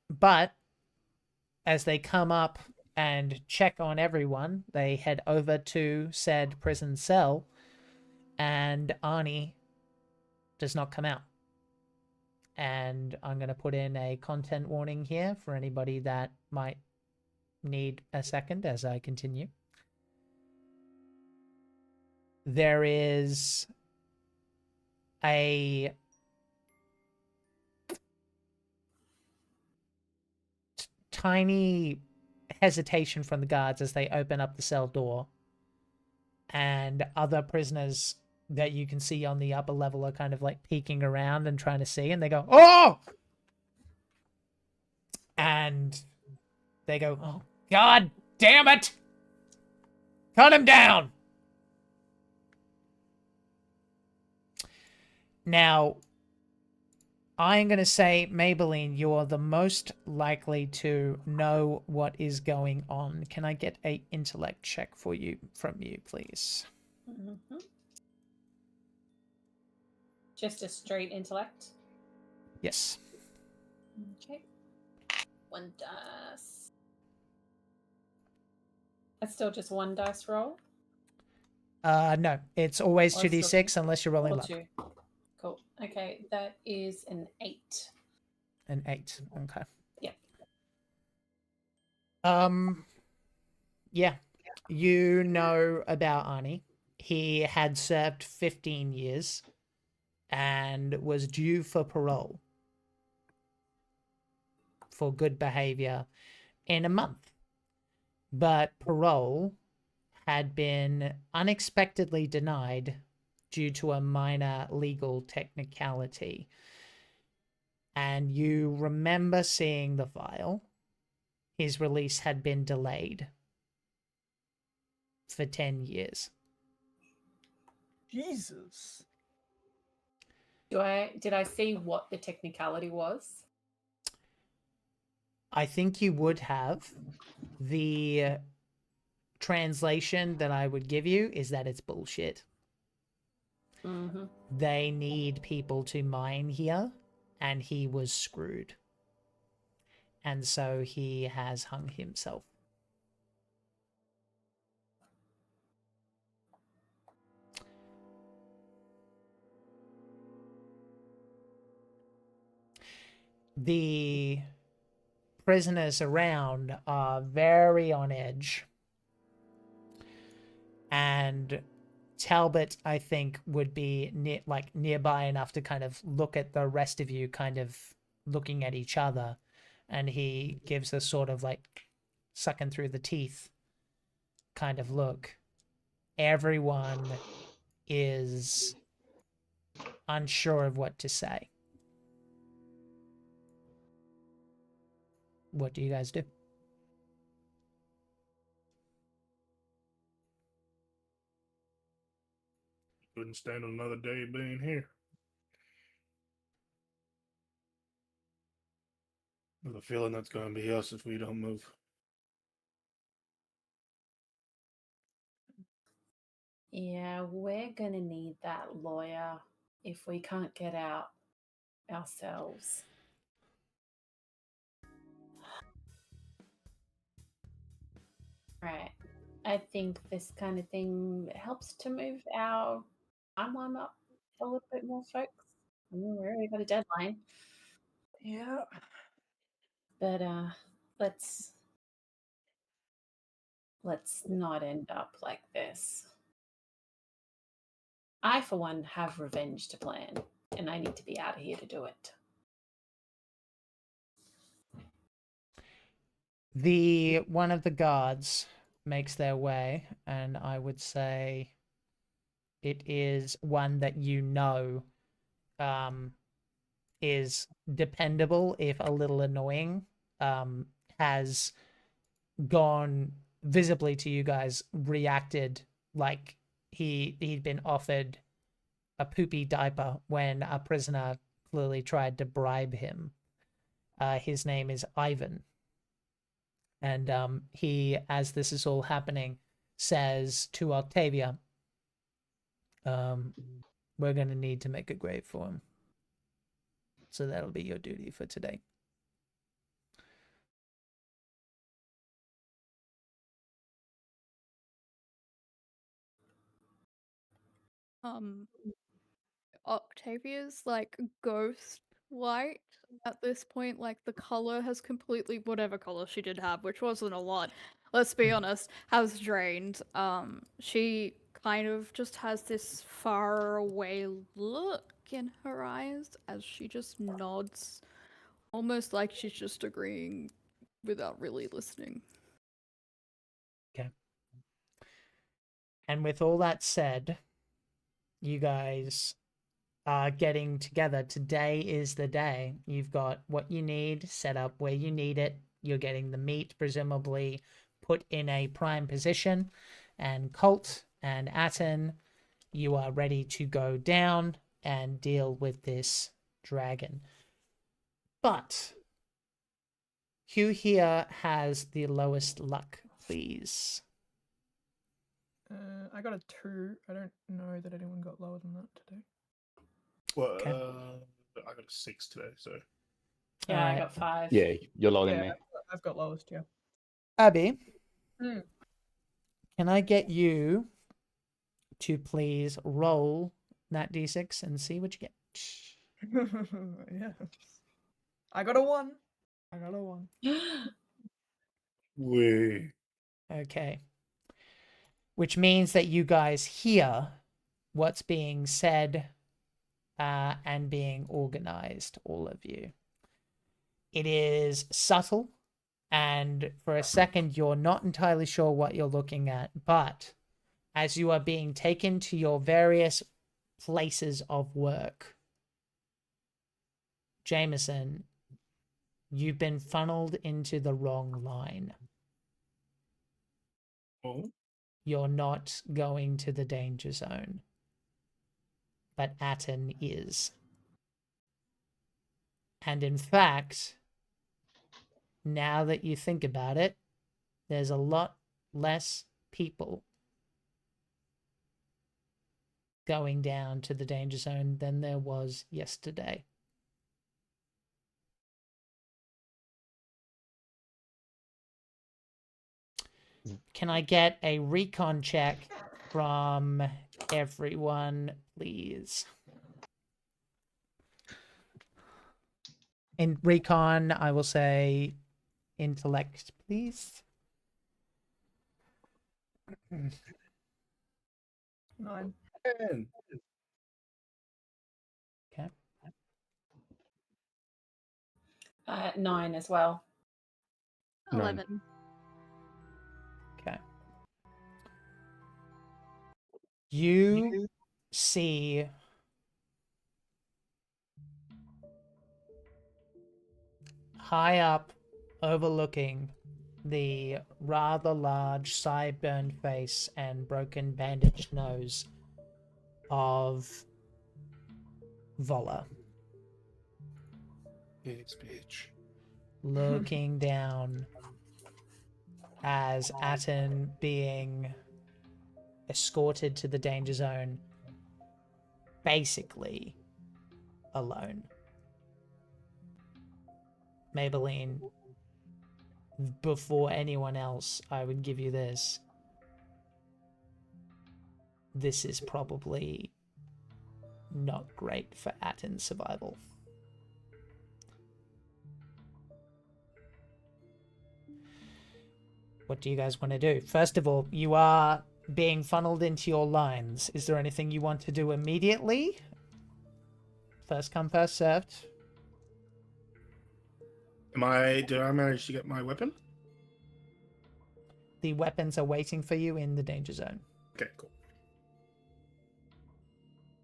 But as they come up and check on everyone, they head over to said prison cell, and Arnie does not come out. And I'm going to put in a content warning here for anybody that might need a second as I continue. There is a tiny hesitation from the guards as they open up the cell door, and other prisoners that you can see on the upper level are kind of like peeking around and trying to see, and they go, "Oh!" And they go, "Oh, God damn it! Cut him down!" Now, I'm going to say, Maybelline, you're the most likely to know what is going on. Can I get a intellect check from you, please? Mm-hmm. Just a straight intellect? Yes. Okay. 1 dice. That's still just 1 dice roll? No, it's always Or it's 2d6 still unless you're rolling or luck. 2. Cool. Okay, that is an 8. An 8. Okay. Yeah. Yeah. You know about Arnie. He had served 15 years and was due for parole for good behavior in a month. But parole had been unexpectedly denied due to a minor legal technicality. And you remember seeing the file. His release had been delayed for 10 years. Jesus. Did I see what the technicality was? I think you would have. The translation that I would give you is that it's bullshit. Mm-hmm. They need people to mine here, and he was screwed. And so he has hung himself. The prisoners around are very on edge. And Talbot, I think, would be nearby enough to kind of look at the rest of you kind of looking at each other. And he gives a sort of like sucking through the teeth kind of look. Everyone is unsure of what to say. What do you guys do? Couldn't stand another day being here. I have a feeling that's going to be us if we don't move. Yeah, we're going to need that lawyer if we can't get out ourselves. Right. I think this kind of thing helps to move our time warm up a little bit more, folks. I mean, we already got a deadline. Yeah. But let's not end up like this. I, for one, have revenge to plan, and I need to be out of here to do it. One of the guards makes their way, and I would say it is one that you know is dependable, if a little annoying, has gone visibly to you guys, reacted like he'd been offered a poopy diaper when a prisoner clearly tried to bribe him. His name is Ivan. And he, as this is all happening, says to Octavia, we're going to need to make a grave for him. So that'll be your duty for today. Octavia's like ghost light at this point, like the color has completely, whatever color she did have, which wasn't a lot, let's be honest, has drained. She kind of just has this far away look in her eyes as she just nods, almost like she's just agreeing without really listening. Okay. And with all that said, you guys are getting together. Today is the day. You've got what you need set up where you need it. You're getting the meat presumably put in a prime position. And Colt and Atton, you are ready to go down and deal with this dragon. But who here has the lowest luck, please? I got a 2. I don't know that anyone got lower than that today. Well, Okay. I got a 6 today, so. Yeah, Alright. I got 5. Yeah, you're lower than Yeah, me. I've got lowest, yeah. Abby, Hmm. can I get you to please roll that d6 and see what you get? Yeah. I got a 1. I got a 1. Way. Okay. Which means that you guys hear what's being said and being organized, all of you. It is subtle, and for a second you're not entirely sure what you're looking at, but as you are being taken to your various places of work, Jameson, you've been funneled into the wrong line. Oh? You're not going to the danger zone, but Atton is. And in fact, now that you think about it, there's a lot less people going down to the danger zone than there was yesterday. Can I get a recon check from everyone, please? In recon, I will say intellect, please. 9. 10. Okay. 9 as well. 11. Okay. You see high up, overlooking the rather large side-burned face and broken bandaged nose of Vola, Bitch. looking down as Atton being escorted to the danger zone, basically alone. Maybelline, before anyone else, I would give you this. This is probably not great for Atton's survival. What do you guys want to do? First of all, you are being funneled into your lines. Is there anything you want to do immediately? First come, first served. Did I manage to get my weapon? The weapons are waiting for you in the danger zone. Okay, cool.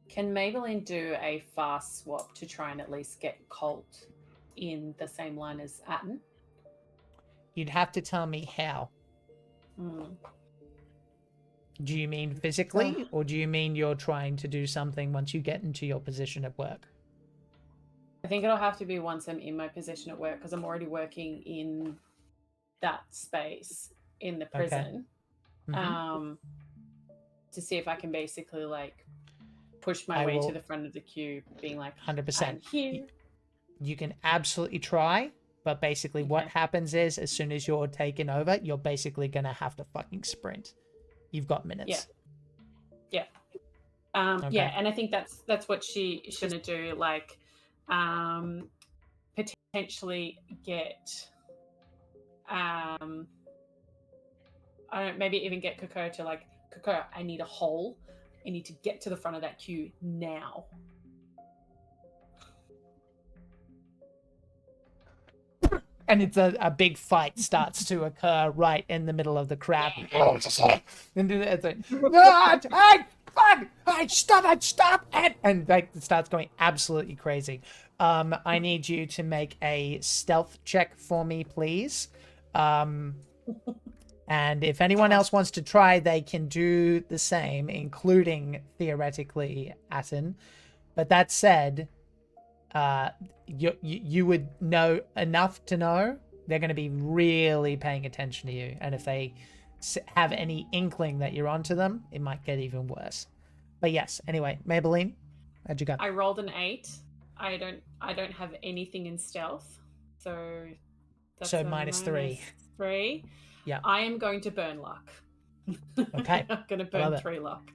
Can Maybelline do a fast swap to try and at least get Colt in the same line as Atton? You'd have to tell me how. Do you mean physically, or do you mean you're trying to do something once you get into your position at work? I think it'll have to be once I'm in my position at work, because I'm already working in that space in the prison. Mm-hmm. To see if I can basically like push my way to the front of the queue, being like 100%. I'm here. You can absolutely try, but basically what happens is as soon as you're taken over, you're basically going to have to fucking sprint. You've got minutes. Yeah. Yeah, and I think that's what she's gonna do. Like, potentially get, I don't know, maybe even get Coco to like, Coco, I need a hole. I need to get to the front of that queue now. And it's a big fight starts to occur right in the middle of the crowd. And it's like, stop it! And like it starts going absolutely crazy. I need you to make a stealth check for me, please. And if anyone else wants to try, they can do the same, including theoretically Atton. But that said, you would know enough to know they're going to be really paying attention to you, and if they have any inkling that you're onto them, it might get even worse. But yes, anyway, Maybelline, how'd you go? I rolled an 8. I don't have anything in stealth, so that's so -3. 3. Yeah, I am going to burn luck. Okay. I'm going to burn 3 luck.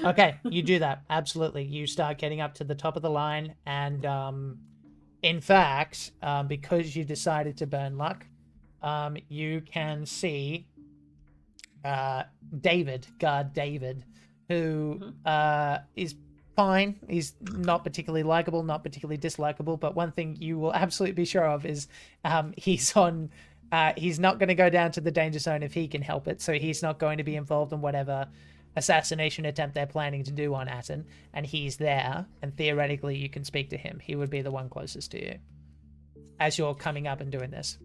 Okay, you do that. Absolutely. You start getting up to the top of the line, and in fact, because you decided to burn luck, you can see guard David, who is fine. He's not particularly likable, not particularly dislikable, but one thing you will absolutely be sure of is he's not going to go down to the danger zone if he can help it, so he's not going to be involved in whatever assassination attempt they're planning to do on Atton, and he's there, and theoretically you can speak to him. He would be the one closest to you as you're coming up and doing this.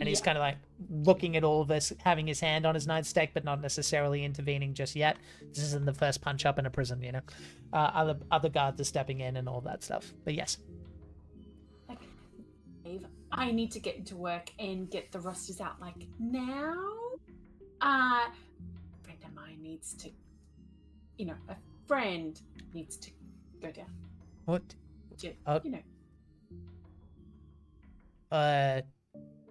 And he's kind of like looking at all of this, having his hand on his nightstick, but not necessarily intervening just yet. This isn't the first punch up in a prison, you know. Other guards are stepping in and all that stuff. But yes. I need to get into work and get the rosters out like now. Friend of mine needs to, a friend needs to go down. What?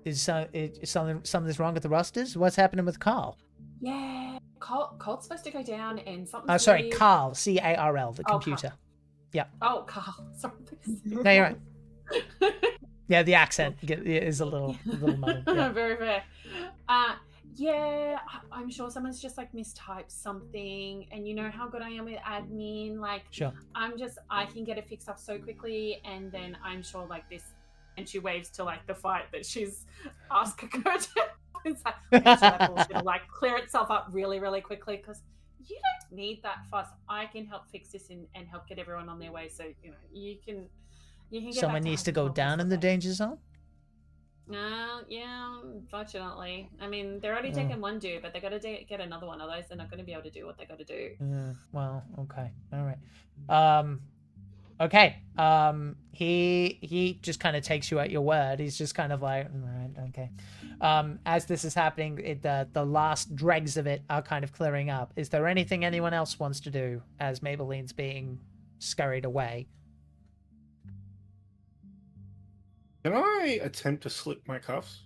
Is something's wrong with the rosters? What's happening with Carl? Yeah, Colt's supposed to go down and something. Oh, sorry, Carl, Carl, the computer. Carl. Yeah. Oh, Carl. Sorry. No, you're right. Yeah, the accent is a little muddled. Yeah. Very fair. Yeah, I'm sure someone's just like mistyped something, and you know how good I am with admin. Like, sure. I can get it fixed up so quickly, and then I'm sure like this. And she waves to like the fight that she's asked her to go to. It's like, that bullshit will like clear itself up really, really quickly, because you don't need that fuss. I can help fix this and help get everyone on their way. So you can get. Someone needs to go down in the danger zone. Yeah, unfortunately. I mean, they're already taking one dude, but they got to get another one. Otherwise, they're not going to be able to do what they got to do. Well, okay, all right. Okay. He just kind of takes you at your word. He's just kind of like, all right, okay. As this is happening, the last dregs of it are kind of clearing up. Is there anything anyone else wants to do as Maybelline's being scurried away? Can I attempt to slip my cuffs?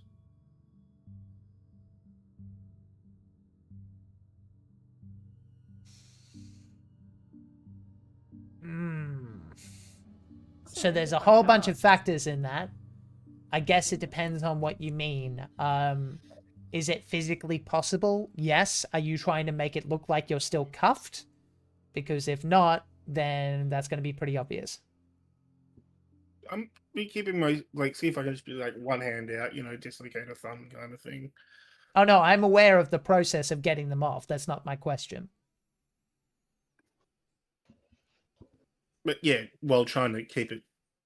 So there's a whole bunch of factors in that. I guess it depends on what you mean. Is it physically possible? Yes. Are you trying to make it look like you're still cuffed? Because if not, then that's going to be pretty obvious. I'm be keeping my see if I can just be like one hand out, dislocate a thumb kind of thing. Oh no, I'm aware of the process of getting them off. That's not my question. But yeah, while trying to keep it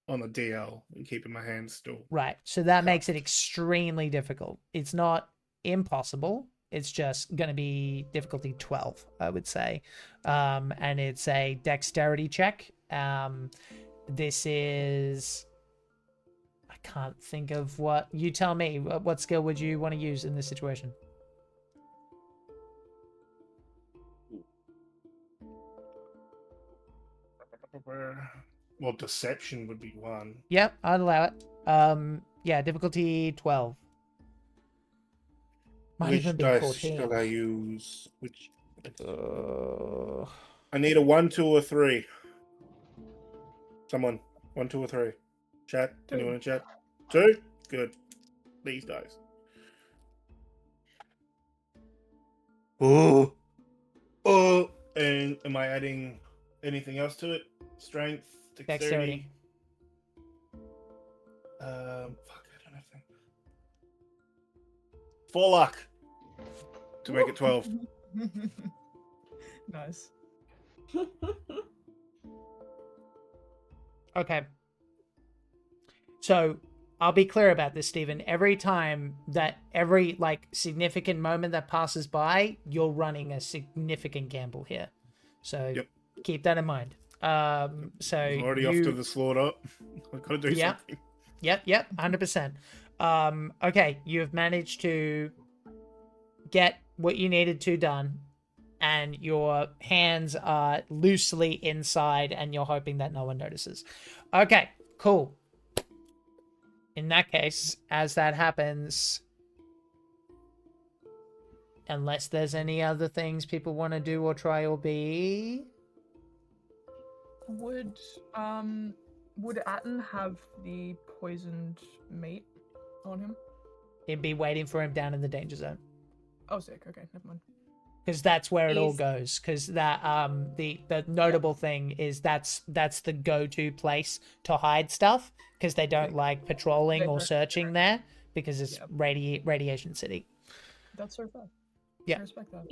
on the DL and keeping my hands still. Right. So that makes it extremely difficult. It's not impossible. It's just going to be difficulty 12, I would say. And it's a dexterity check. This is... I can't think of what... You tell me. What skill would you want to use in this situation? Well, deception would be one. Yep, I'd allow it. Yeah, difficulty 12. Might Which even be dice 14. shall I use? Which? I need a 1, 2, or 3. Someone, 1, 2, or 3. Chat. Anyone in chat? 2. Good. These dice. Oh. Oh. And am I adding anything else to it? Strength, dexterity. Fuck, I don't have that. 4 luck to make it 12. Nice. Okay. So I'll be clear about this, Stephen. Every significant moment that passes by, you're running a significant gamble here. So keep that in mind. So I'm already off to the slaughter. I've got to do something. Yep, 100%. Okay, you've managed to get what you needed to done, and your hands are loosely inside, and you're hoping that no one notices. Okay, cool. In that case, as that happens, unless there's any other things people want to do or try or be... Would Atton have the poisoned mate on him? He'd be waiting for him down in the danger zone. Oh, sick. Okay, never mind. Because that's where it all goes. Because that the notable thing is that's the go-to place to hide stuff. Because they don't like patrolling or searching there. Because it's Radiation City. That's so fair. Yeah. I respect that.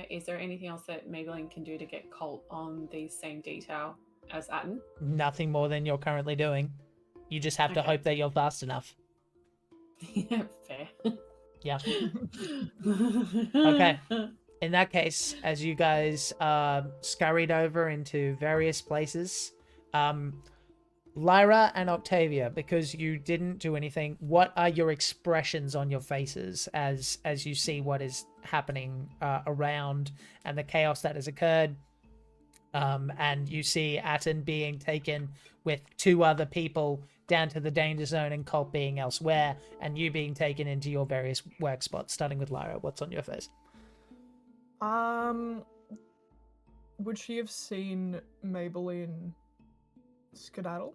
Is there anything else that Maybelline can do to get Colt on the same detail as Atton? Nothing more than you're currently doing. You just have to hope that you're fast enough. Yeah, fair. Yeah. Okay. In that case, as you guys scurried over into various places, Lyra and Octavia, because you didn't do anything, what are your expressions on your faces as you see what is happening around and the chaos that has occurred? And you see Atton being taken with 2 other people down to the danger zone and Colt being elsewhere, and you being taken into your various work spots, starting with Lyra. What's on your face? Would she have seen Maybelline skedaddle?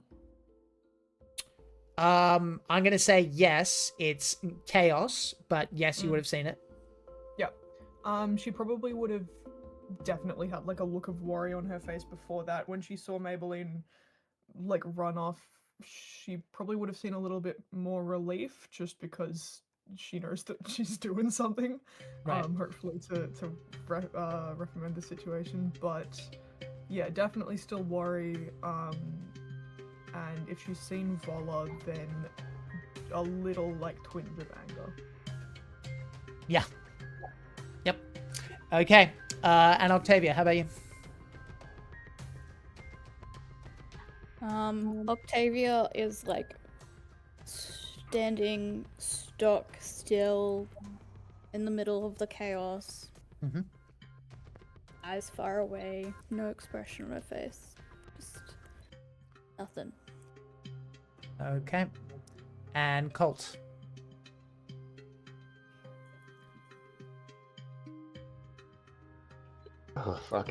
I'm gonna say yes. It's chaos, but yes, you would have seen it. Yeah. She probably would have definitely had like a look of worry on her face before that. When she saw Maybelline like run off, she probably would have seen a little bit more relief, just because she knows that she's doing something. Right. Hopefully to recommend the situation, but yeah, definitely still worry. And if she's seen Vola, then a little like twinge of anger. Yeah. Yep. Okay. And Octavia, how about you? Octavia is like standing stock still in the middle of the chaos. Mm-hmm. Eyes far away, no expression on her face. Just nothing. Okay. And Colt. Oh fuck.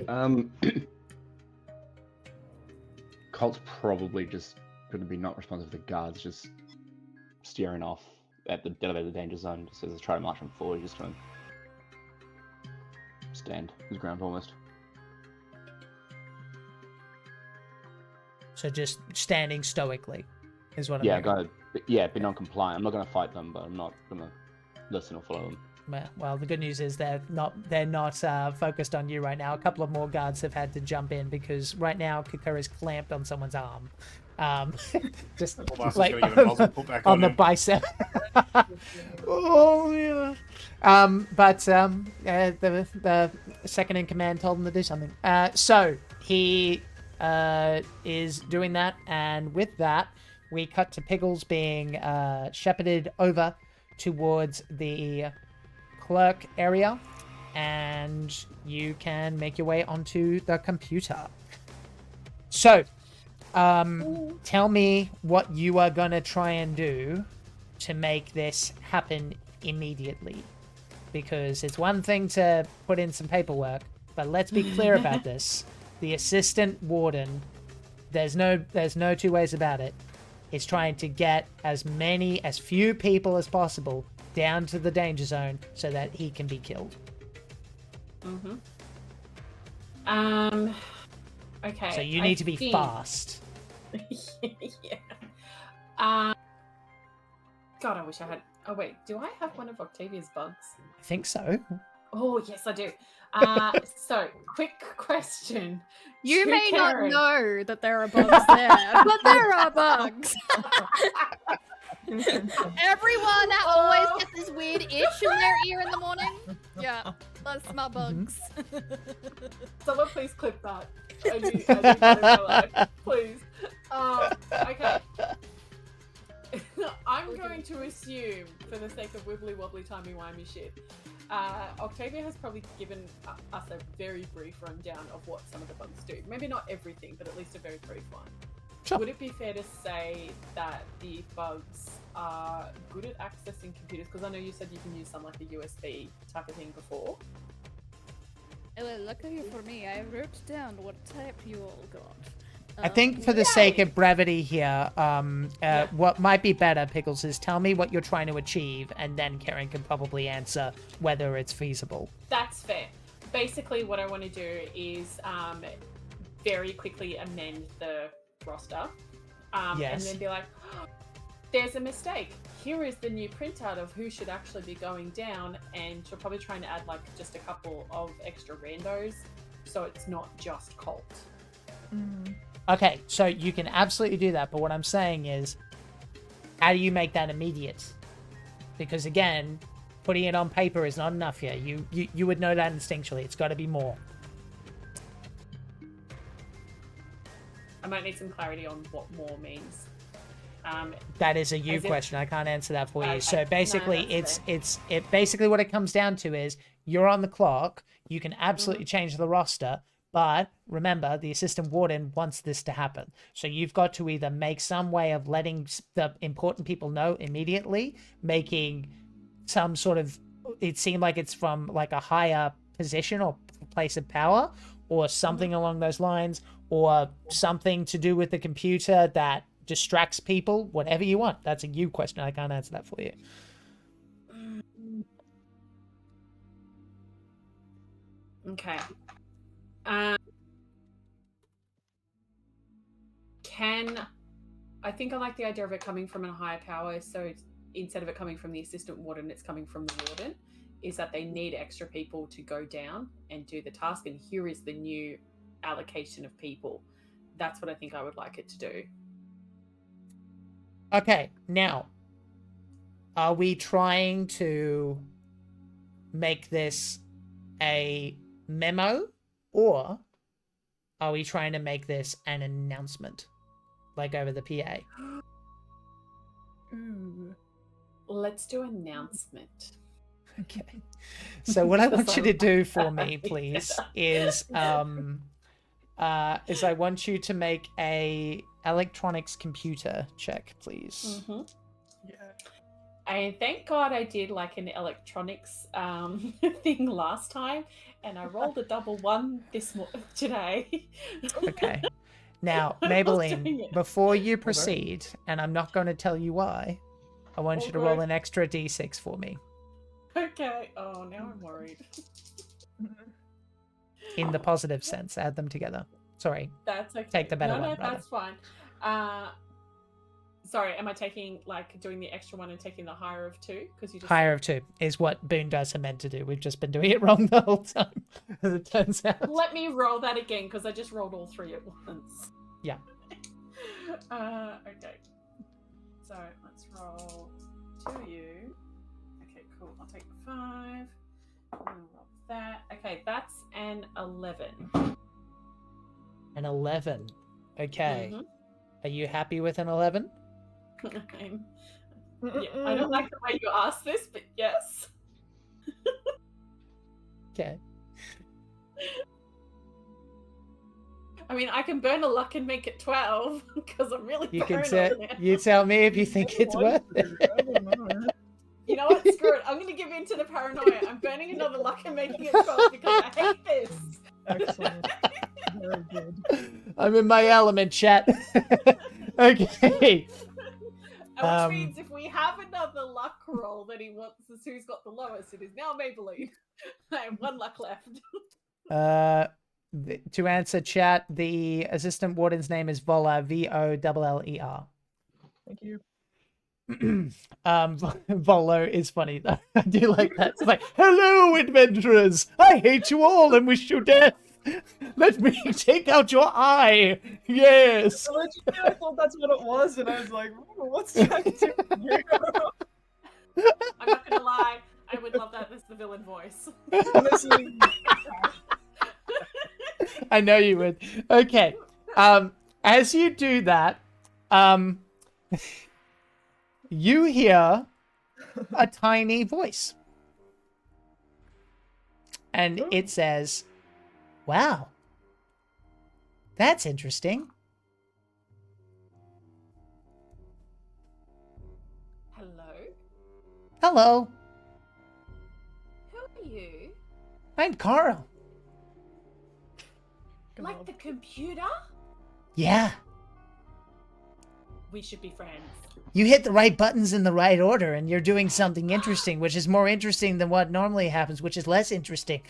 Colt's probably just going to be not responsive to the guards, just steering off at the elevated danger zone. Just as I try to march him forward, just going to stand his ground almost. So just standing stoically is what I'm Yeah, hearing. be non-compliant. I'm not going to fight them, but I'm not going to listen or follow them. Well, the good news is they're not focused on you right now. A couple of more guards have had to jump in because right now Kikura is clamped on someone's arm, just like on the bicep. Oh yeah. The second in command told him to do something. So he is doing that, and with that, we cut to Piggles being shepherded over towards the clerk area, and you can make your way onto the computer. So, tell me what you are gonna try and do to make this happen immediately, because it's one thing to put in some paperwork, but let's be clear about this. The assistant warden, there's no two ways about it, is trying to get as few people as possible down to the danger zone so that he can be killed. Okay. So you need to be fast. Yeah. God, I wish I had. Oh wait, do I have one of Octavia's bugs? I think so. Oh yes, I do. So quick question. You to may Karen. not know that there are bugs there, but there are bugs. Everyone always gets this weird itch in their ear in the morning. Yeah, that's my bugs. Someone please clip that. I need that in my life. Please. Okay. I'm going to assume, for the sake of wibbly wobbly timey wimey shit, Octavia has probably given us a very brief rundown of what some of the bugs do. Maybe not everything, but at least a very brief one. Sure. Would it be fair to say that the bugs are good at accessing computers? Because I know you said you can use some like the USB type of thing before. Luckily for me, I wrote down what type you all got. I think for the sake of brevity here, what might be better, Pickles, is tell me what you're trying to achieve, and then Karen can probably answer whether it's feasible. That's fair. Basically, what I want to do is very quickly amend the roster, and then be like, oh, there's a mistake. Here is the new printout of who should actually be going down, and she'll probably try and add like just a couple of extra randos, so it's not just Colt. Okay, so you can absolutely do that, but what I'm saying is, how do you make that immediate? Because again, putting it on paper is not enough here. You would know that instinctually. It's got to be more. I might need some clarity on what more means. That is a you question. I can't answer that for you. Okay. So basically, No, basically what it comes down to is you're on the clock. You can absolutely change the roster, but remember, the assistant warden wants this to happen. So you've got to either make some way of letting the important people know immediately, making some sort of it seem like it's from like a higher position or place of power, or something along those lines, or something to do with the computer that distracts people, whatever you want. That's a you question. I can't answer that for you. Okay. I think I like the idea of it coming from a higher power, so instead of it coming from the assistant warden, it's coming from the warden, is that they need extra people to go down and do the task, and here is the new allocation of people. That's what I think I would like it to do. Okay, now, are we trying to make this a memo, or are we trying to make this an announcement, like over the PA? Let's do announcement. Okay. So what I want you to do for me, please, is I want you to make a electronics computer check, please. Mm-hmm. Yeah. And thank God I did like an electronics thing last time, and I rolled a double one today. Okay. Now, I'm not doing Maybelline, it. before you proceed, and I'm not going to tell you why, I want you to roll Okay. an extra d6 for me Okay. Oh, now I'm worried. in the positive sense. Add them together. Sorry. That's okay. Take the better no, one, No, rather. that's fine. Sorry, am I taking, like, doing the extra one and taking the higher of 2? Because you just Higher of 2 is what Boon dice are meant to do. We've just been doing it wrong the whole time, as it turns out. Let me roll that again, because I just rolled all 3 at once. Yeah. Okay. So, let's roll 2 of you. Okay, cool. I'll take 5. I'm gonna roll that. Okay, that's an 11. An 11. Okay. Mhm. Are you happy with an 11? I don't like the way you asked this, but yes. Okay. I mean, I can burn a luck and make it 12 because I'm really You can paranoid now. you tell me if you think it's worth it. I don't know. You know what? Screw it. I'm going to give in to the paranoia. I'm burning another luck and making it 12 because I hate this. Excellent. Very good. I'm in my element, chat. Okay. Which means if we have another luck roll that he wants us, who's got the lowest, it is now Maybelline. I have 1 luck left. To answer chat, the assistant warden's name is Voller, Volleler. Thank you. Volo is funny though. I do like that. It's like, hello, adventurers! I hate you all and wish you death. Let me take out your eye. Yes. Originally, I thought that's what it was, and I was like, "Ooh, what's Jack doing here?" I'm not going to lie. I would love that as the villain voice. Honestly, I know you would. Okay. As you do that, you hear a tiny voice. And it says, wow, that's interesting. Hello? Hello, Who are you? I'm Carl. Like the computer? Yeah, We should be friends. you hit the right buttons in the right order and you're doing something interesting, which is more interesting than what normally happens, which is less interesting.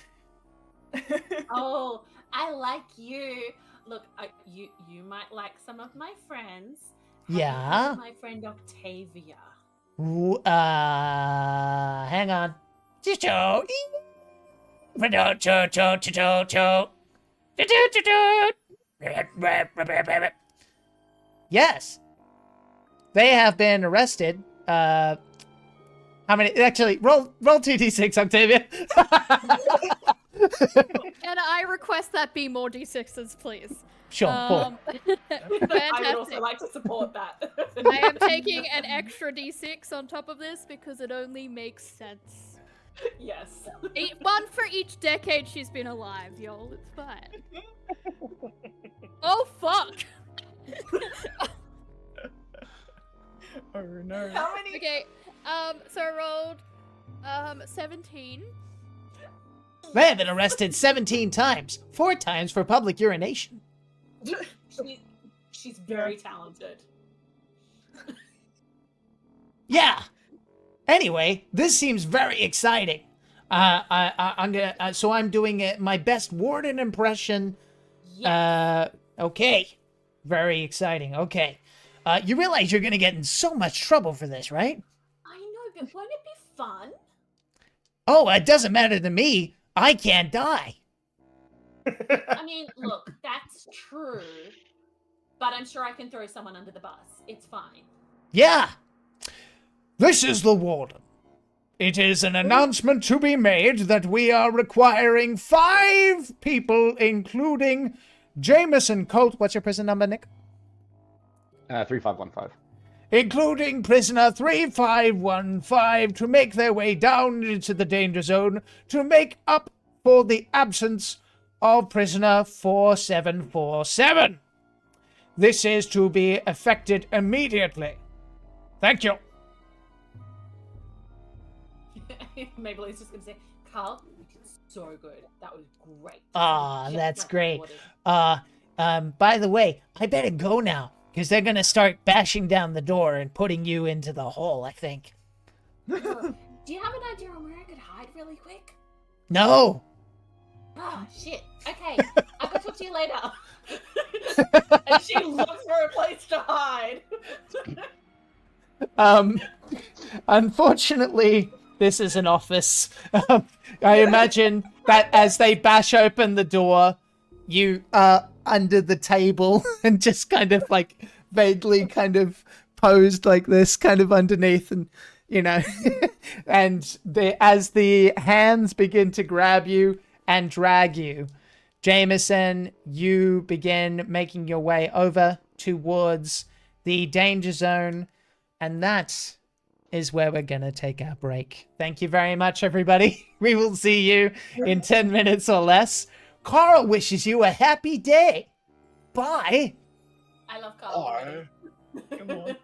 Oh, I like you. Look, you might like some of my friends. Have you heard Yeah? of my friend Octavia. Hang on. Yes. They have been arrested. How many? Actually, roll 2d6, Octavia. Can I request that be more d6s, please? Sure. Cool. I would also Fantastic. like to support that. I am taking an extra d6 on top of this because it only makes sense. Yes. 1 for each decade she's been alive, y'all. It's fine. Oh, fuck! oh no. How many? Okay, so I rolled 17. They have been arrested 17 times. 4 times for public urination. She's very talented. Yeah. Anyway, this seems very exciting. I'm gonna. So I'm doing my best warden impression. Yes. Okay. Very exciting. Okay. You realize you're gonna get in so much trouble for this, right? I know, but won't it be fun? Oh, it doesn't matter to me. I can't die. I mean, look, that's true. But I'm sure I can throw someone under the bus. It's fine. Yeah. This is the warden. It is an announcement to be made that we are requiring 5 people, including Jameson Colt. What's your prison number, Nick? 3515. Including prisoner 3515, to make their way down into the danger zone to make up for the absence of prisoner 4747. This is to be effected immediately. Thank you. Maybelline's just gonna say, Carl, you did so good. That was great. Ah, Just that's like great. awarded. By the way, I better go now, because they're gonna start bashing down the door and putting you into the hole, I think. Do you have an idea on where I could hide really quick? No! Oh, shit. Okay, I will talk to you later. And she looks for a place to hide. Unfortunately, this is an office. I imagine that as they bash open the door, you are under the table and just kind of like vaguely kind of posed like this, kind of underneath, and you know, and as the hands begin to grab you and drag you, Jameson, you begin making your way over towards the danger zone, and that is where we're going to take our break. Thank you very much, everybody. We will see you in 10 minutes or less. Carl wishes you a happy day. Bye. I love Carl. Come on.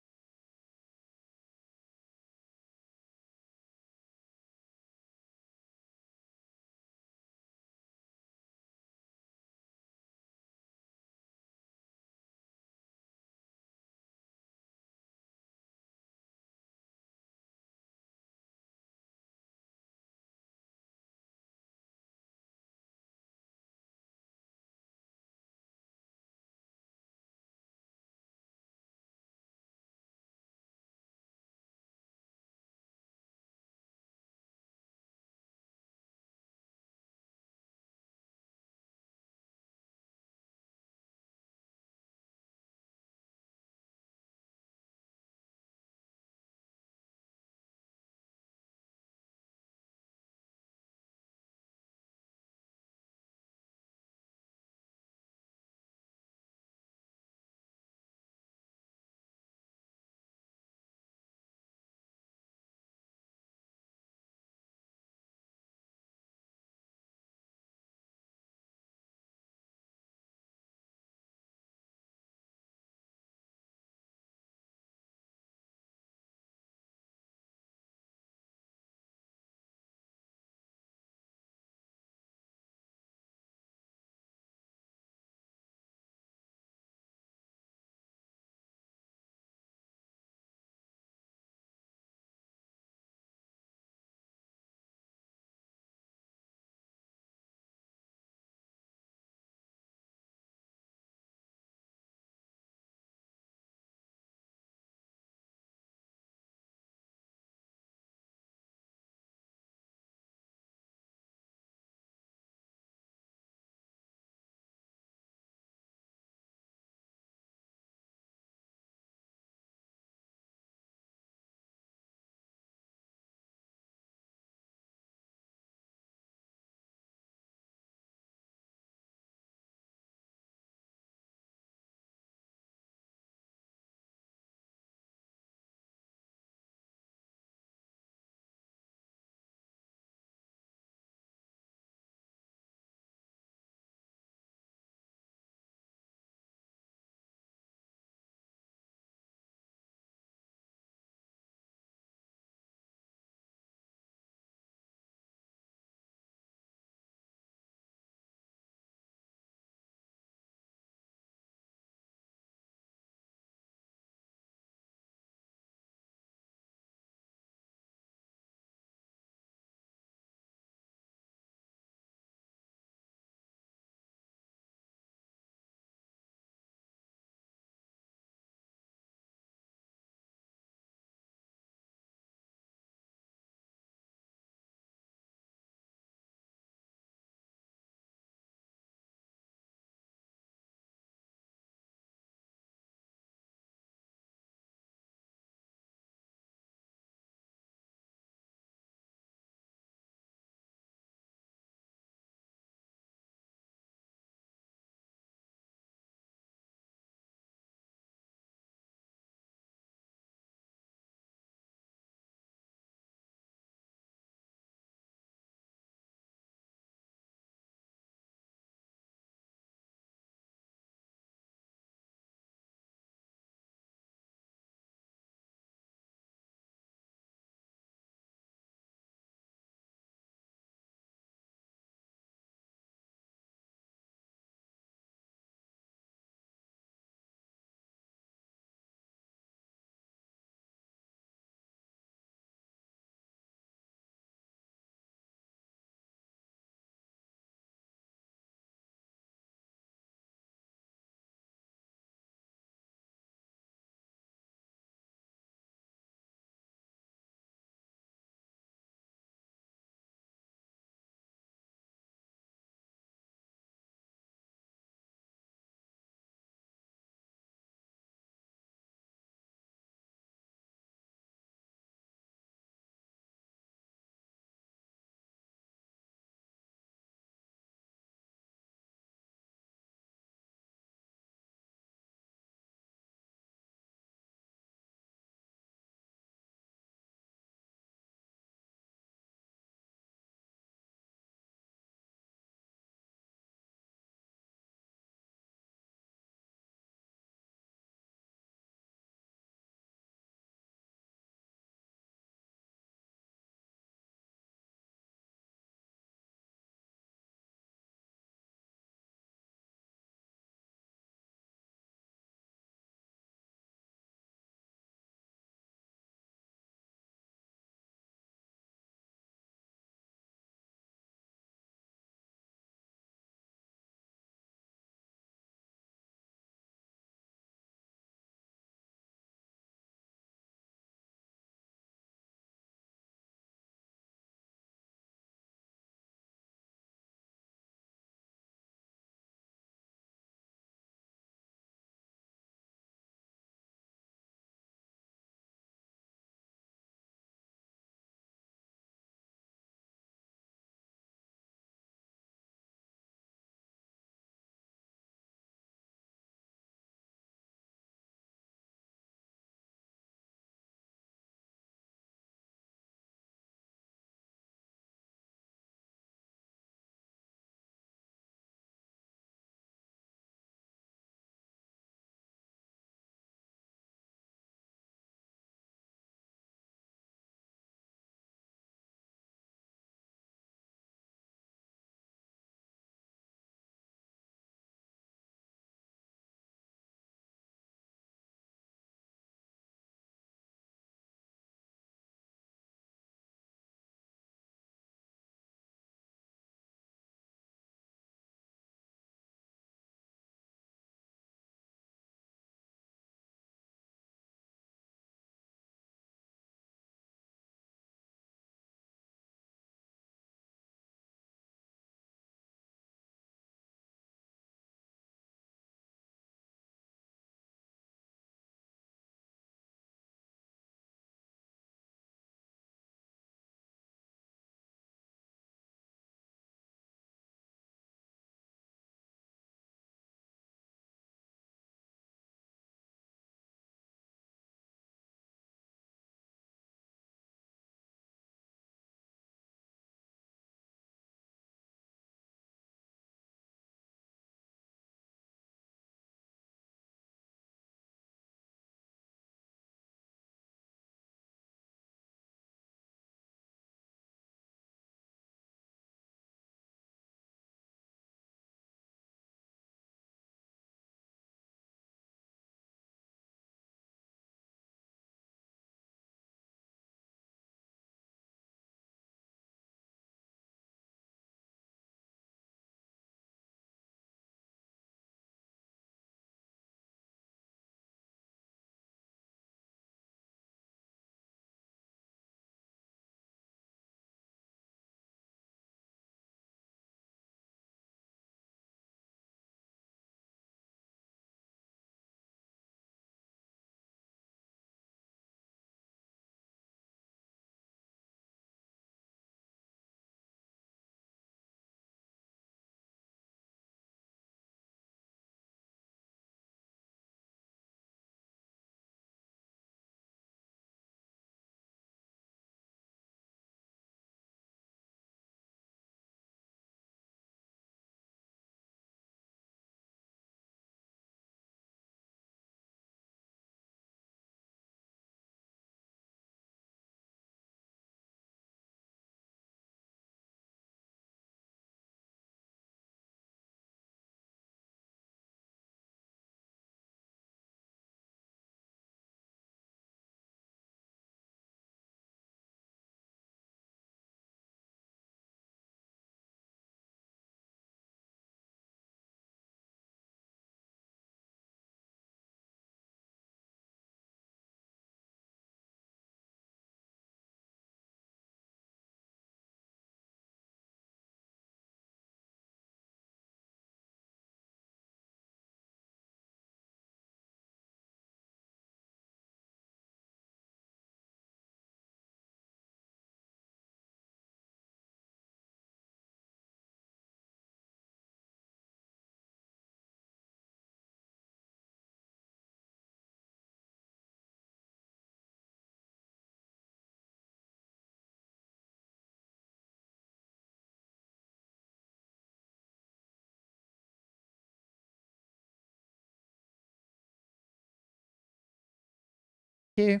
you.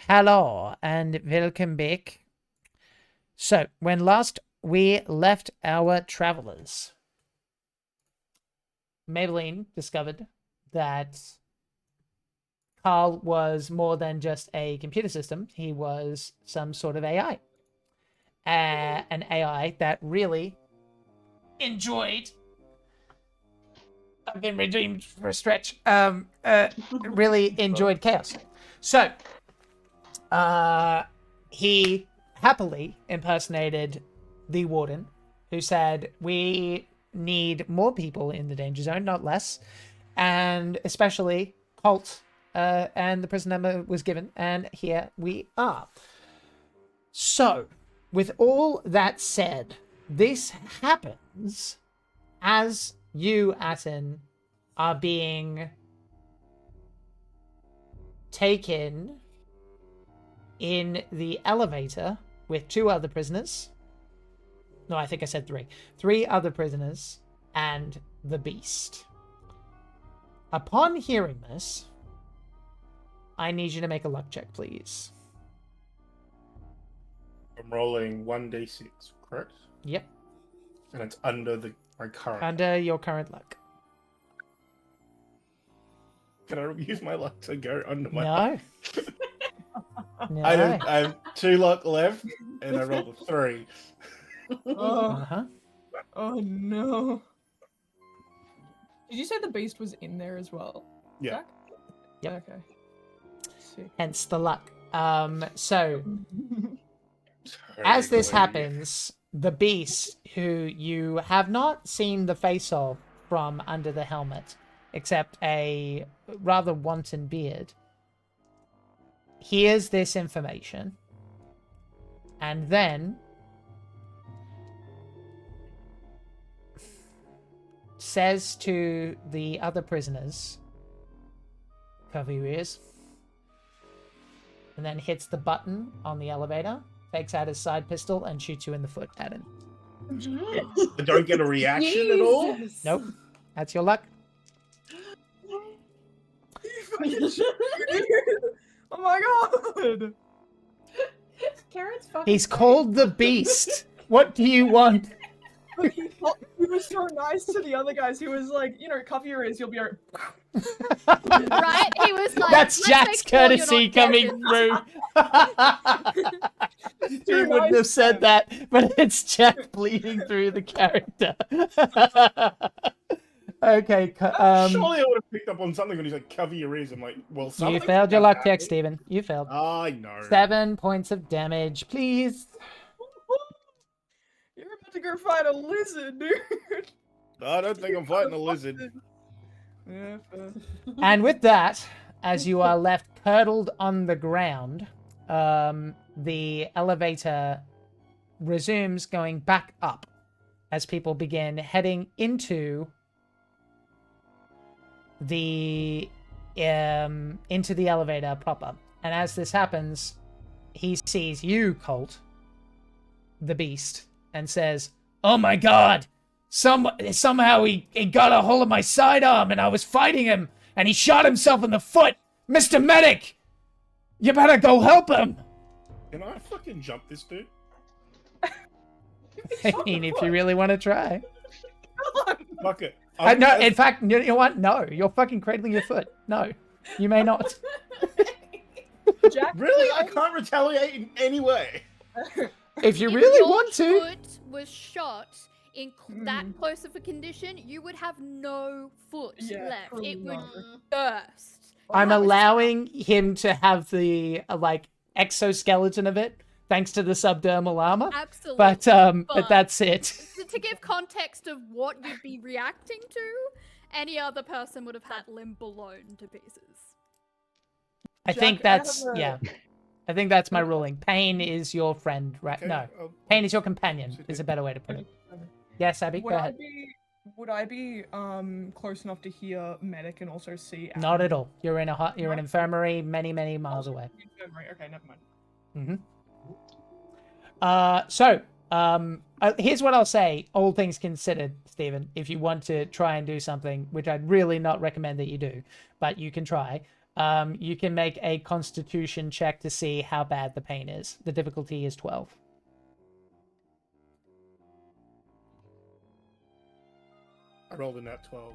Hello and welcome back. So, when last we left our travelers, Maybelline discovered that Carl was more than just a computer system. He was some sort of AI. An AI that really enjoyed... I've been redeemed for a stretch. Really enjoyed chaos. So, he happily impersonated the warden, who said, we need more people in the danger zone, not less. And especially Colt, and the prison number was given, and here we are. So, with all that said, this happens as you, Atton, are being taken in the elevator with 2 other prisoners. No, I think I said 3. 3 other prisoners and the beast. Upon hearing this, I need you to make a luck check, please. I'm rolling 1d6, correct? Yep. And it's under my current. Under your current luck. Can I use my luck to go under my No. luck? No. I have 2 luck left, and I rolled a 3. Oh, Uh-huh. oh no. Did you say the beast was in there as well? Yeah. Jack? Yep. Okay. Sick. Hence the luck. So, as this happens, the beast, who you have not seen the face of from under the helmet, except a rather wanton beard, hears this information, and then says to the other prisoners, cover your ears, and then hits the button on the elevator, takes out his side pistol, and shoots you in the foot, Atton. I don't get a reaction at all? Jesus. Nope. That's your luck. Oh my god! Karen's fucking He's funny. called the Beast. What do you want? But he was so nice to the other guys. He was like, cover your ears, you'll be alright. Right? He was like, That's "Let's Jack's make sure you're courtesy not coming Captain." through. He Too wouldn't nice, have said that, but it's Jack bleeding through the character. Okay, Surely I would have picked up on something when he's like, cover your ears. I'm like, well, something. you failed your luck check, Stephen. You failed. I know. 7 points of damage, please. You're about to go fight a lizard, dude. I don't think I'm fighting a lizard. Yeah, fair. And with that, as you are left curdled on the ground, the elevator resumes going back up as people begin heading into the elevator proper. And as this happens, he sees you, Colt, the beast, and says, "Oh my god! Somehow he got a hold of my sidearm and I was fighting him and he shot himself in the foot! Mr. Medic! You better go help him!" Can I fucking jump this dude? I mean, if you really want to try. Fuck it. No, in fact, you know what? No, you're fucking cradling your foot. No, you may not. Jack, Really? I can't retaliate in any way. If you If really your want to. foot was shot in that close of a condition, you would have no foot Yeah, left. probably It would not. burst. I'm That was- allowing him to have the exoskeleton of it, thanks to the subdermal armor. Absolutely. But that's it. To give context of what you'd be reacting to, any other person would have had limb blown to pieces. I think Jack, I have that's a- yeah. I think that's my ruling. Pain is your friend, right? Okay, No, I'll- Pain is your companion. Is a better way to put it. Yes, Abby, go ahead. Would I be close enough to hear medic and also see? Not at all. You're in an infirmary, many miles away. Infirmary. Okay, never mind. Here's what I'll say, all things considered, Stephen, if you want to try and do something, which I'd really not recommend that you do, but you can try. You can make a constitution check to see how bad the pain is. The difficulty is 12. I rolled a nat 12.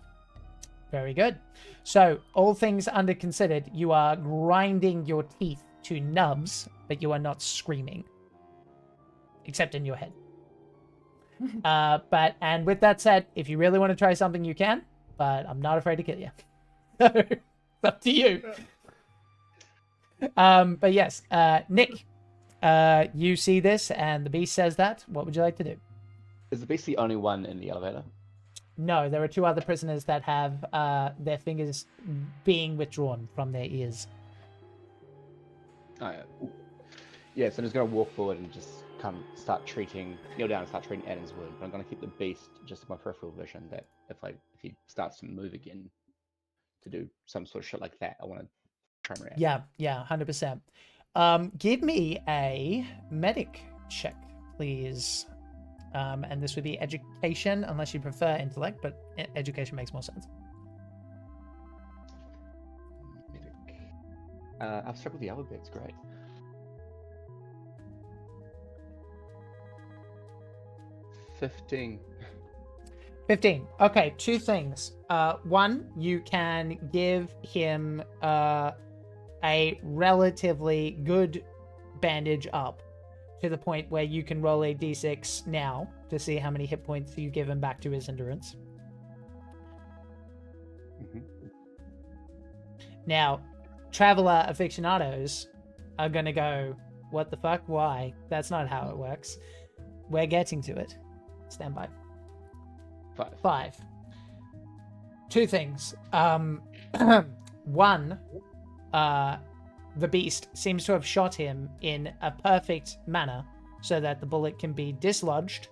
Very good. So, all things under considered, you are grinding your teeth to nubs, but you are not screaming. Except in your head. And with that said, if you really want to try something, you can, but I'm not afraid to kill you. So, it's up to you. But yes, Nick, you see this, and the beast says that. What would you like to do? Is the beast the only one in the elevator? No, there are 2 other prisoners that have their fingers being withdrawn from their ears. Oh, yeah, so I'm just going to walk forward and just kneel down and start treating Atton's wound. But I'm going to keep the beast just in my peripheral vision that if he starts to move again to do some sort of shit like that, I want to try and react. Yeah, 100%. Give me a medic check, please. And this would be education, unless you prefer intellect, but education makes more sense. Medic. I've stuck with the alphabets, great. 15. 15. Okay, 2 things. One, you can give him a relatively good bandage up to the point where you can roll a d6 now to see how many hit points you give him back to his endurance. Mm-hmm. Now, Traveler aficionados are going to go, what the fuck? Why? That's not how it works. We're getting to it. Stand by. 5. 2 things. One, the beast seems to have shot him in a perfect manner so that the bullet can be dislodged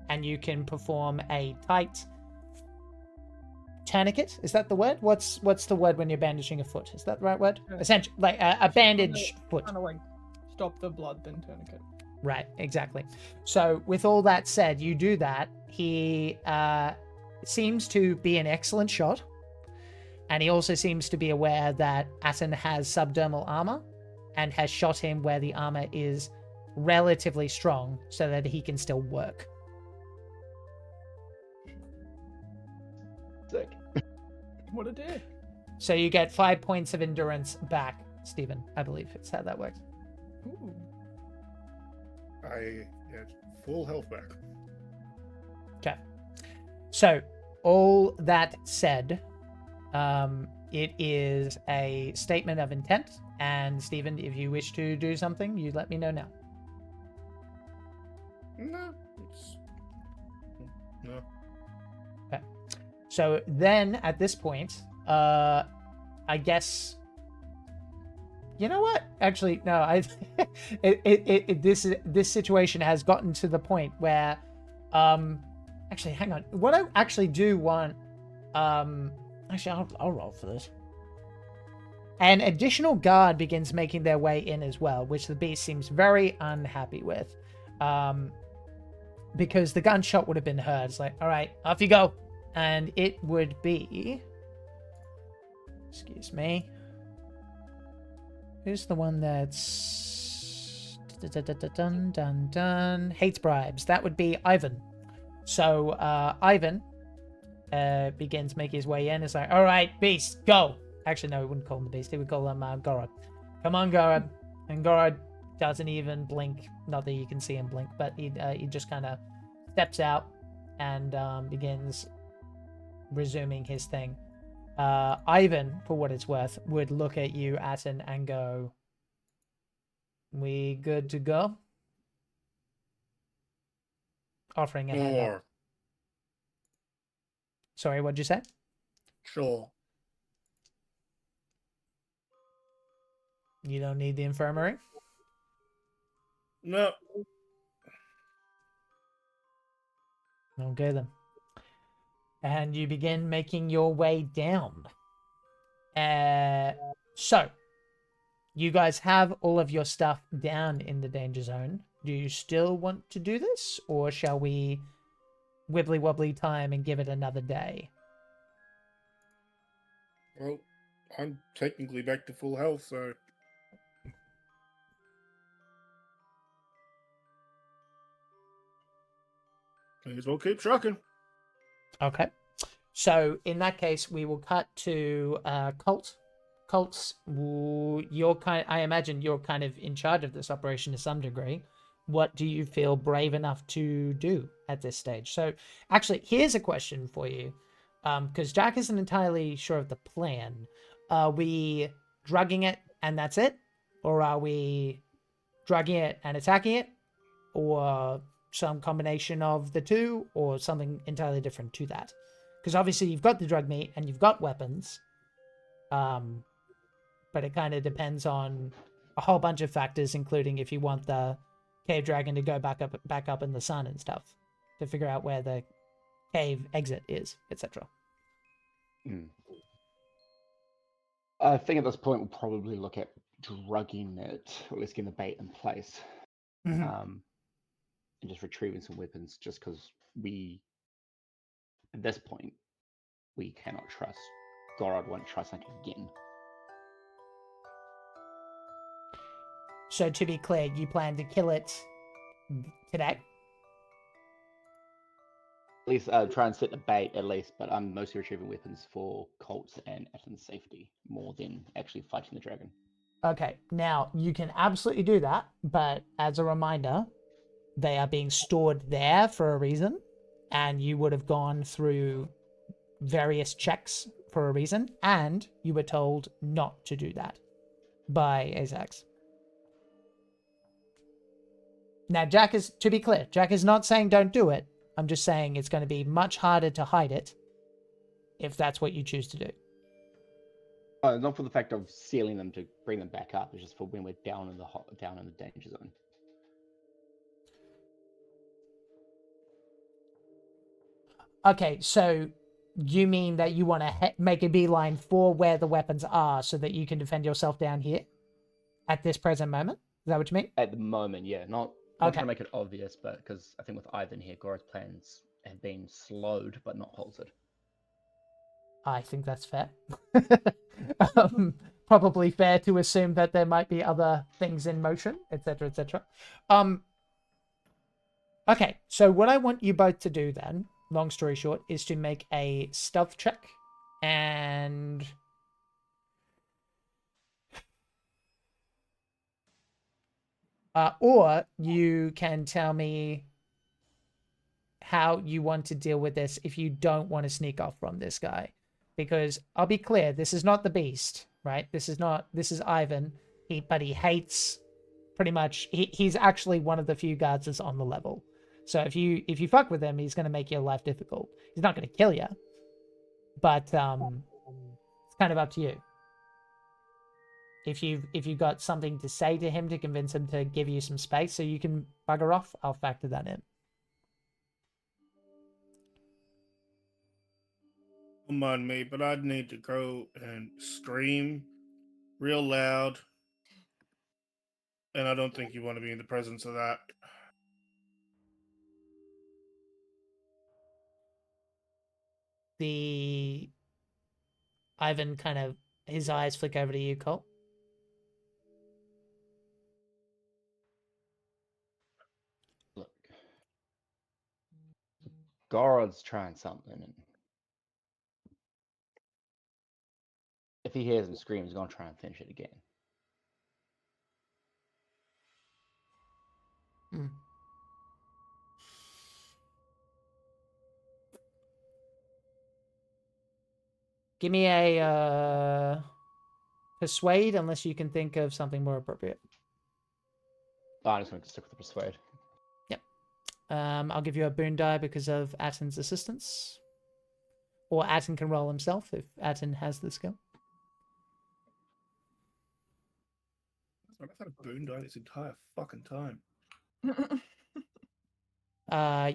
and you can perform a tight tourniquet. Is that the word? What's the word when you're bandaging a foot? Is that the right word? Yeah. Essentially, like a bandage foot. Kind of like stop the blood, then tourniquet. Right, exactly. So with all that said, you do that. He seems to be an excellent shot. And he also seems to be aware that Atton has subdermal armor and has shot him where the armor is relatively strong so that he can still work. Sick. What a day. So you get 5 points of endurance back, Stephen. I believe it's how that works. Ooh. I get full health back. Okay. So, all that said, it is a statement of intent. And Stephen, if you wish to do something, you let me know now. No. No. Okay. So then, at this point, I guess. You know what? Actually, no. This situation has gotten to the point where, actually, hang on. What I actually do want, actually, I'll roll for this. An additional guard begins making their way in as well, which the beast seems very unhappy with, because the gunshot would have been heard. It's like, all right, off you go, and it would be. Excuse me. Who's the one that's hates bribes? That would be Ivan. So Ivan begins making his way in. It's like, all right, beast, go. Actually, no, he wouldn't call him the beast. He would call him Gorod. Come on, Gorod. And Gorod doesn't even blink. Not that you can see him blink, but he just kind of steps out and begins resuming his thing. Ivan, for what it's worth, would look at you, Atton, and go, we good to go? Offering a hand up. Sure. Sorry, what'd you say? Sure. You don't need the infirmary? No. Okay, then. And you begin making your way down. So, you guys have all of your stuff down in the danger zone. Do you still want to do this? Or shall we wibbly wobbly time and give it another day? Well, I'm technically back to full health, so may as well keep trucking. Okay. So in that case, we will cut to Colt. Colt's, I imagine you're kind of in charge of this operation to some degree. What do you feel brave enough to do at this stage? So actually, here's a question for you. Because Jack isn't entirely sure of the plan. Are we drugging it and that's it? Or are we drugging it and attacking it? Or some combination of the two? Or something entirely different to that? Because obviously you've got the drug meat and you've got weapons. But it kind of depends on a whole bunch of factors, including if you want the cave dragon to go back up in the sun and stuff, to figure out where the cave exit is, etc. I think at this point we'll probably look at drugging it, or at least getting the bait in place, and just retrieving some weapons. Just because at this point, we cannot trust. Gorod won't try something again. So to be clear, you plan to kill it today? At least try and set the bait, at least. But I'm mostly retrieving weapons for Colt's and Atton's safety, more than actually fighting the dragon. Okay, now you can absolutely do that, but as a reminder, they are being stored there for a reason, and you would have gone through various checks for a reason, and you were told not to do that by Azax. Now, to be clear, Jack is not saying don't do it. I'm just saying it's going to be much harder to hide it if that's what you choose to do. Not for the fact of sealing them to bring them back up. It's just for when we're down in the danger zone. Okay, so you mean that you want to make a beeline for where the weapons are so that you can defend yourself down here at this present moment? Is that what you mean? At the moment, yeah. Not trying to make it obvious, but because I think with Ivan here, Gora's plans have been slowed but not halted. I think that's fair. Probably fair to assume that there might be other things in motion, etc., etc. Okay, so what I want you both to do then, long story short, is to make a stealth check, and or you can tell me how you want to deal with this if you don't want to sneak off from this guy. Because I'll be clear, this is not the beast, right? This is Ivan. But he hates pretty much, he's actually one of the few guards that's on the level. So if you fuck with him, he's going to make your life difficult. He's not going to kill you, but it's kind of up to you. If you've got something to say to him to convince him to give you some space so you can bugger off, I'll factor that in. Don't mind me, but I'd need to go and scream real loud. And I don't think you want to be in the presence of that. Ivan kind of, his eyes flick over to you, Colt. Look, Gorod's trying something, and if he hears him scream, he's gonna try and finish it again. Give me a persuade, unless you can think of something more appropriate. Oh, I'm just going to stick with the persuade. Yep. I'll give you a boon die because of Atton's assistance. Or Atton can roll himself if Atton has the skill. I've had a boon die this entire fucking time.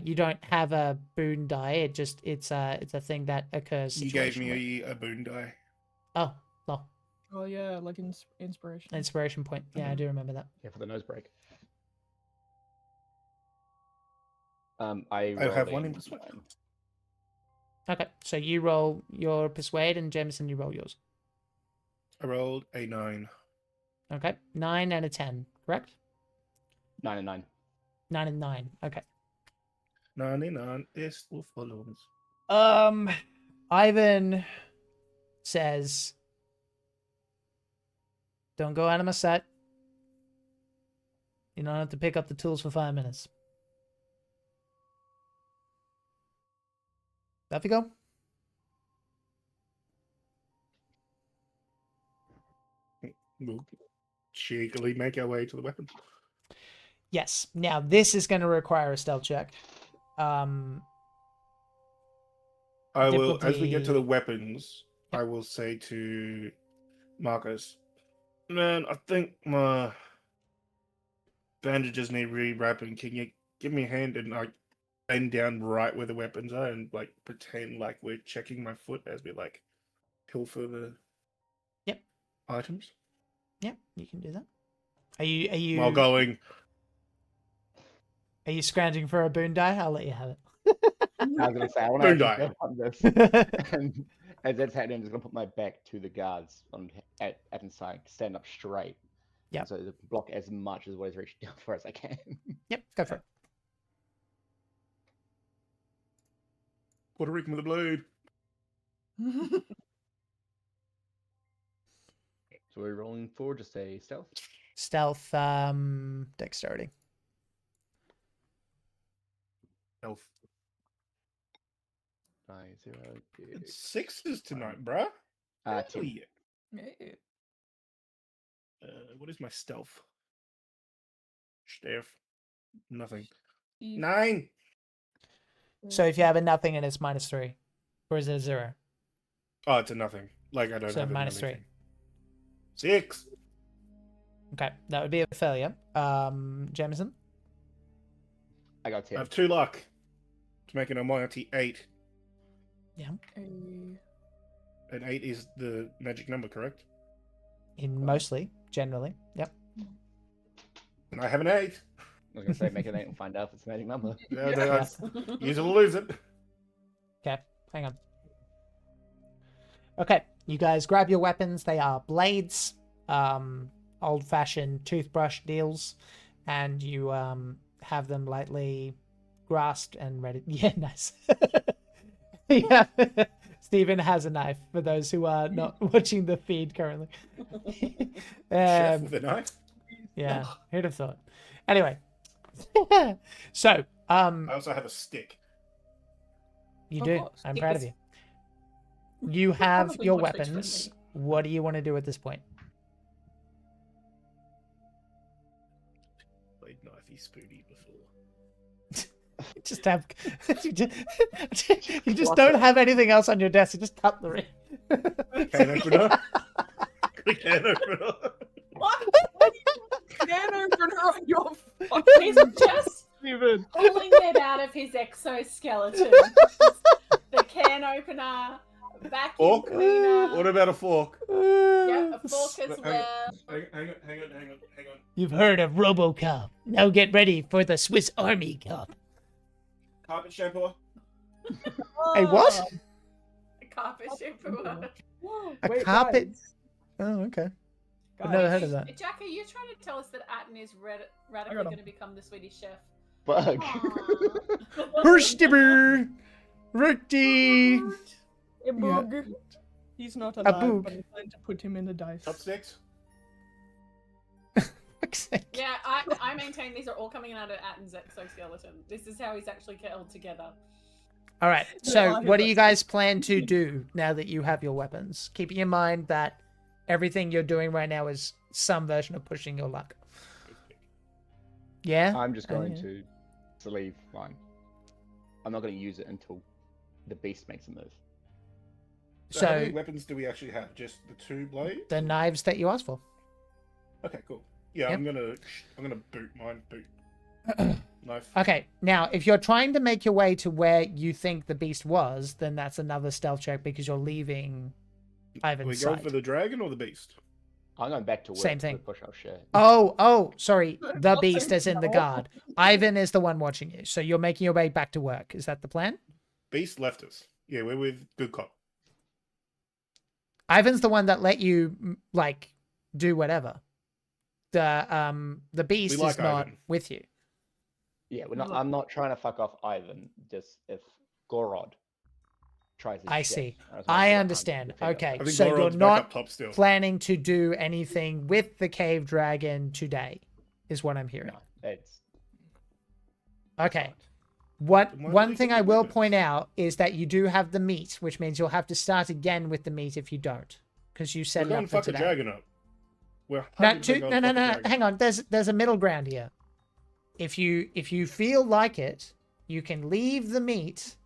You don't have a boon die. It's a thing that occurs. You gave me a boon die. Oh, well. Oh yeah, like inspiration. Inspiration point. Yeah, I do remember that. Yeah, for the nose break. I have one in persuade. Okay, so you roll your persuade, and Jameson, you roll yours. I rolled a 9. Okay, 9 and a 10, correct? 9 and 9. 9 and 9. Okay. 99 is will follow us. Ivan says, "Don't go out of my sight. You don't have to pick up the tools for 5 minutes." Off you go. We'll cheekily make our way to the weapons. Yes. Now this is going to require a stealth check. I will, as we get to Difficulty- the weapons, I will say to Marcus, man, I think my bandages need rewrapping. Can you give me a hand and like bend down right where the weapons are and like pretend like we're checking my foot as we like pilfer the items? Yep, you can do that. Are you While going, Are you scrounging for a boon die? I'll let you have I was gonna say I want Boon to die. go on this. it. And as that's happening, I'm just gonna put my back to the guards at Atton's side, stand up straight. Yep. So to block as much as what is reached down for as I can. Yep, go for it. Puerto Rican with a blade. So we're rolling for just a stealth. Stealth, dexterity. Elf. 9, 0, It's 6s tonight, bruh. 10. Hell yeah. Yeah. What is my stealth? Stealth. Nothing. Steve. 9. So if you have a nothing and it's -3, or is it a 0? Oh, it's a nothing. Like I don't So have -3. anything. 6. Okay, that would be a failure. Jameson? I got I 10. have 2 luck to make an almighty 8. A- And 8 is the magic number, correct? Mostly, generally. Yep. And I have an 8. I was gonna say make an 8 and find out if it's a magic number. Use it or lose it. Okay, hang on. Okay, you guys grab your weapons. They are blades, old-fashioned toothbrush deals, and you have them lightly grasped and ready. Yeah, nice. Yeah, Stephen has a knife for those who are not watching the feed currently. Chef with a knife. Yeah, who'd have thought? Anyway, so I also have a stick. you Of do. course. I'm It proud was- of you. You have Probably your more Twitch weapons. friendly. What do you want to do at this point? Played knifey spoony before. Just have you just don't have anything else on your desk. You just cutlery. Can opener. Can opener. What? Can opener on your He's fucking just Steven. pulling it out of his exoskeleton. The can opener, vacuum Fork? cleaner. What about a fork? Yep, a fork as Hang well. Hang on. You've heard of RoboCop. Now get ready for the Swiss Army Cop. Carpet shampoo. Hey, what? A carpet shampoo. A Wait, carpet? guys. Oh, okay. I've Guys. never heard of that. Jack, are you trying to tell us that Atton is radically got him. going to become the Swedish chef? Bug. Aw. Herstibber! Rukti! A bug. He's not alive, bug. but I plan to put him in a dice. Top 6. Yeah, I maintain these are all coming out of Atton's exoskeleton. This is how he's actually held together. All right. Yeah, So, I what do have you guys plan to do now that you have your weapons? Keeping in mind that everything you're doing right now is some version of pushing your luck. Yeah? I'm just going yeah. to leave mine. I'm not going to use it until the beast makes a move. So, how many So, weapons do we actually have? Just the 2 blades? the knives that you asked for. Okay, cool. Yeah, Yep. I'm gonna boot mine. Boot knife. Okay, now if you're trying to make your way to where you think the beast was, then that's another stealth check because you're leaving Are we Ivan's going side. for the dragon or the beast? I'm going back to work. Same to thing. Push our shit. Oh, sorry. The Not beast saying is in the no. guard. Ivan is the one watching you, so you're making your way back to work. Is that the plan? Beast left us. Yeah, we're with good cop. Ivan's the one that let you like do whatever. The beast like is not Ivan. with you. Yeah, we're not. Look. I'm not trying to fuck off Ivan. Just if Gorod tries his I shit, see. just wanna I see what understand. the figure Okay, I think so you're Gorod's back up not top still. planning to do anything with the cave dragon today, is what I'm hearing. No, it's Okay. Then why don't One we thing get I the will weapons? point out is that you do have the meat, which means you'll have to start again with the meat if you don't, because you set We're it going up to for fuck a today. dragon up. We're No, 100% going to no, fuck a no. dragon Hang up. on. There's a middle ground here. If you feel like it, you can leave the meat,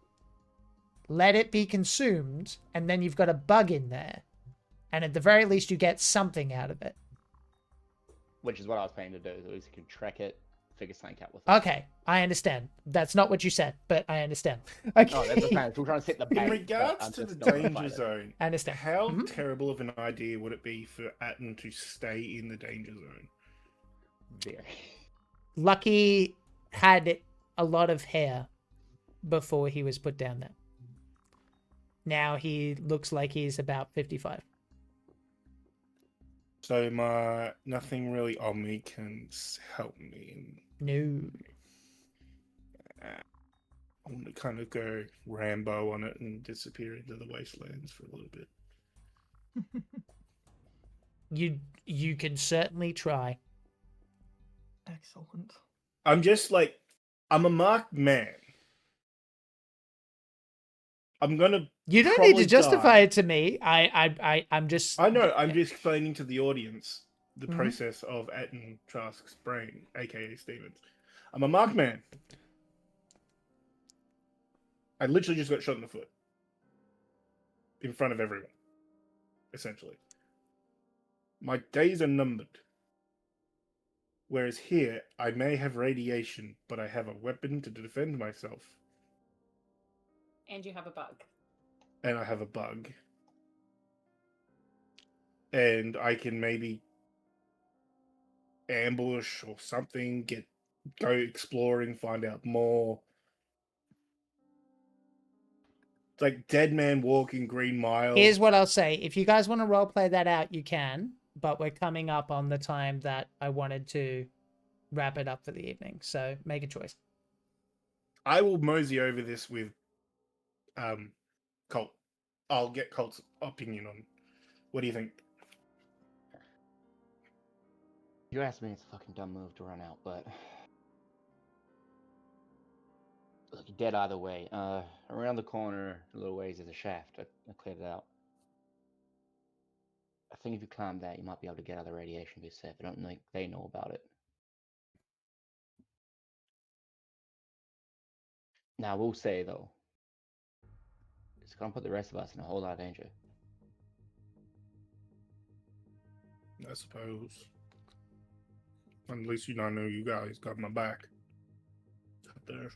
let it be consumed, and then you've got a bug in there, and at the very least you get something out of it. which is what I was planning to do. At least you can track it, figure something out with it. Okay, I understand. That's not what you said, but I understand. Okay. No, that's the plan. We're trying to set the bait. In but regards I'm to the just not gonna danger fight it. zone, I understand. how Mhm. terrible of an idea would it be for Atton to stay in the danger zone? Very. Lucky had a lot of hair before he was put down there. Now he looks like he's about 55. So nothing really on me can help me. No. I want to kind of go Rambo on it and disappear into the wastelands for a little bit. You can certainly try. Excellent. I'm just like, I'm a marked man. I'm gonna. You don't need probably to justify die. it to me. I'm just. I know. I'm just explaining to the audience the Mhm. process of Atton Trask's brain, aka Stevens. I'm a marked man. I literally just got shot in the foot in front of everyone. Essentially, my days are numbered. Whereas here, I may have radiation, but I have a weapon to defend myself, And you have a bug. and I have a bug, and I can maybe ambush or something, go exploring, find out more. It's like Dead Man Walking, Green Mile. Here's what I'll say. If you guys want to roleplay that out, you can. But we're coming up on the time that I wanted to wrap it up for the evening. So make a choice. I will mosey over this with Colt. I'll get Colt's opinion on. What do you think? You asked me, it's a fucking dumb move to run out, but look, you're dead either way. Around the corner, a little ways, is a shaft. I cleared it out. I think if you climb that, you might be able to get out of the radiation. Be safe. I don't think they know about it. Now, I will say though, it's gonna put the rest of us in a whole lot of danger. I suppose. At least I know you guys got my back. Out there.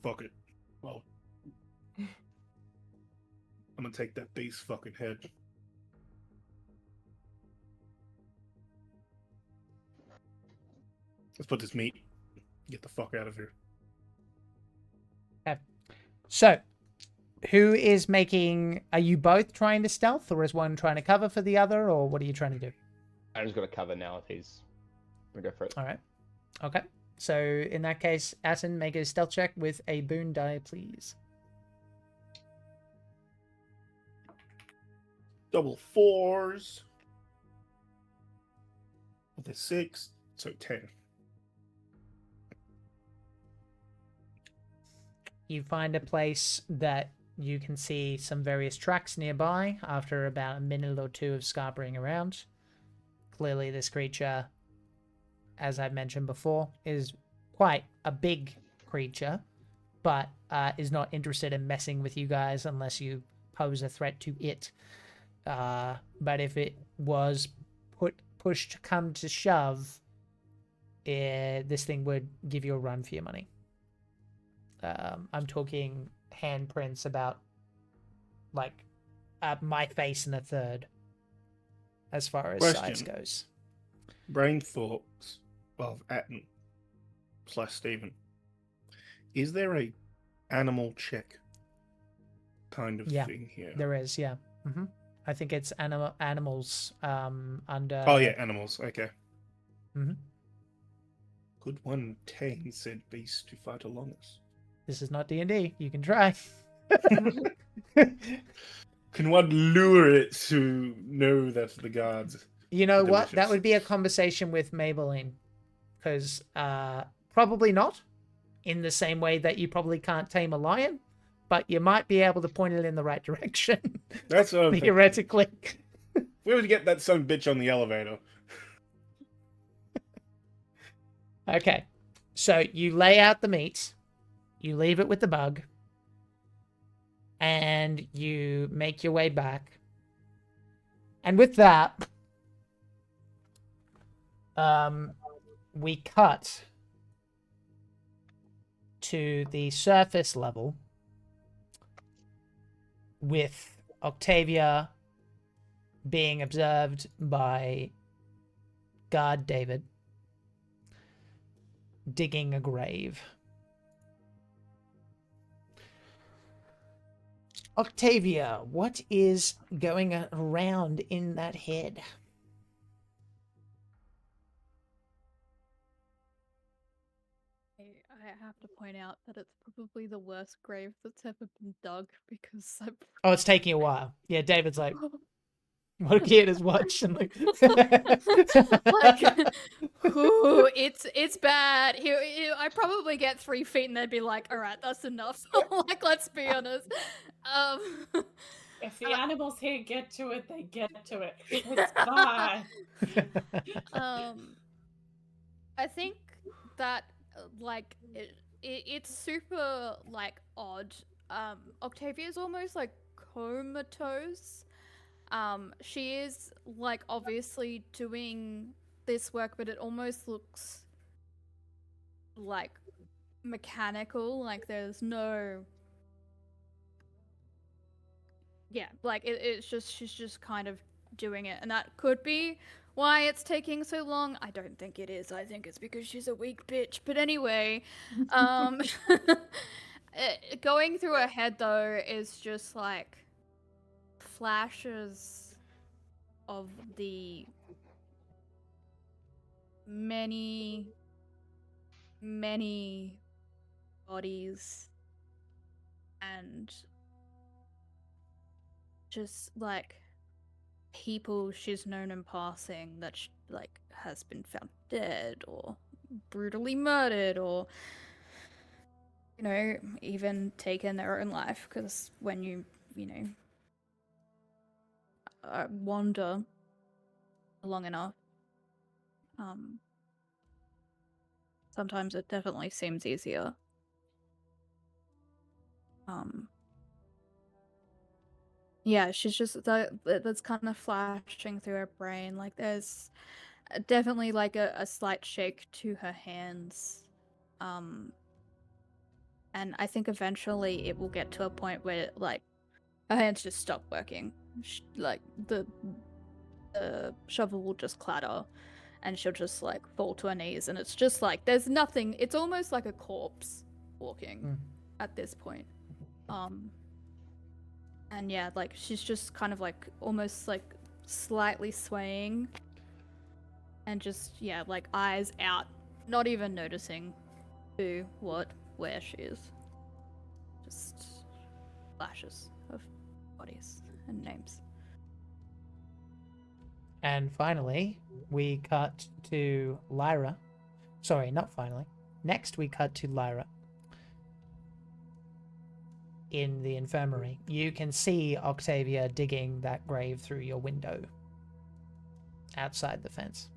Fuck it. Well, I'm gonna take that beast's fucking head. Let's put this meat. Get the fuck out of here. Okay. So, who is making... Are you both trying to stealth, or is one trying to cover for the other, or what are you trying to do? I just got to cover now if he's gonna go for it. All right. Okay. So, in that case, Atton, make a stealth check with a boon die, please. Double fours. With a 6, so 10. You find a place that you can see some various tracks nearby after about a minute or two of scarpering around. Clearly, this creature, as I mentioned before, is quite a big creature, but is not interested in messing with you guys unless you pose a threat to it. But if it was pushed come to shove, this thing would give you a run for your money. I'm talking handprints about like my face and a third as far as size Question. goes. Brain thoughts of Atton / Stephen. Is there a animal check kind of Yeah, thing here? There is, yeah. I think it's animals under. Oh yeah, animals. Okay. Mhm. Could one tame said beast to fight along us? This is not D&D. You can try. Can one lure it to know that the guards? You know are what? That delicious? would be a conversation with Maybelline. Because probably not. In the same way that you probably can't tame a lion. But you might be able to point it in the right direction. That's what I'm thinking. Theoretically. Where would you get that son bitch on the elevator? Okay. So you lay out the meat. You leave it with the bug. And you make your way back. And with that, we cut to the surface level with Octavia being observed by guard David digging a grave. Octavia, what is going around in that head? I have to point out that it's probably the worst grave that's ever been dug because I. Oh, it's taking a while. Yeah, David's like, looking at his watch and like, Like, ooh, it's bad. I probably get 3 feet and they'd be like, all right, that's enough. Like, let's be honest. If the animals here get to it, they get to it. It's fine. I think that like it's super like odd. Octavia's almost like comatose. She is like obviously doing this work, but it almost looks like mechanical. Like there's no, yeah, like it's just she's just kind of doing it, and that could be why it's taking so long. I don't think it is. I think it's because she's a weak bitch. But anyway, going through her head though is just like flashes of the many bodies and just like people she's known in passing that like has been found dead or brutally murdered or even taken their own life, because when you wander long enough, sometimes it definitely seems easier. Yeah, she's just that's kind of flashing through her brain. Like there's definitely like a slight shake to her hands. And I think eventually it will get to a point where like her hands just stop working. Like the shovel will just clatter and she'll just like fall to her knees, and it's just like there's nothing. It's almost like a corpse walking at this point. And yeah, like she's just kind of like almost like slightly swaying and just, yeah, like eyes out, not even noticing who, what, where she is. Just flashes of bodies and names. And finally, we cut to Lyra. Sorry, not finally. Next, we cut to Lyra in the infirmary. You can see Octavia digging that grave through your window outside the fence.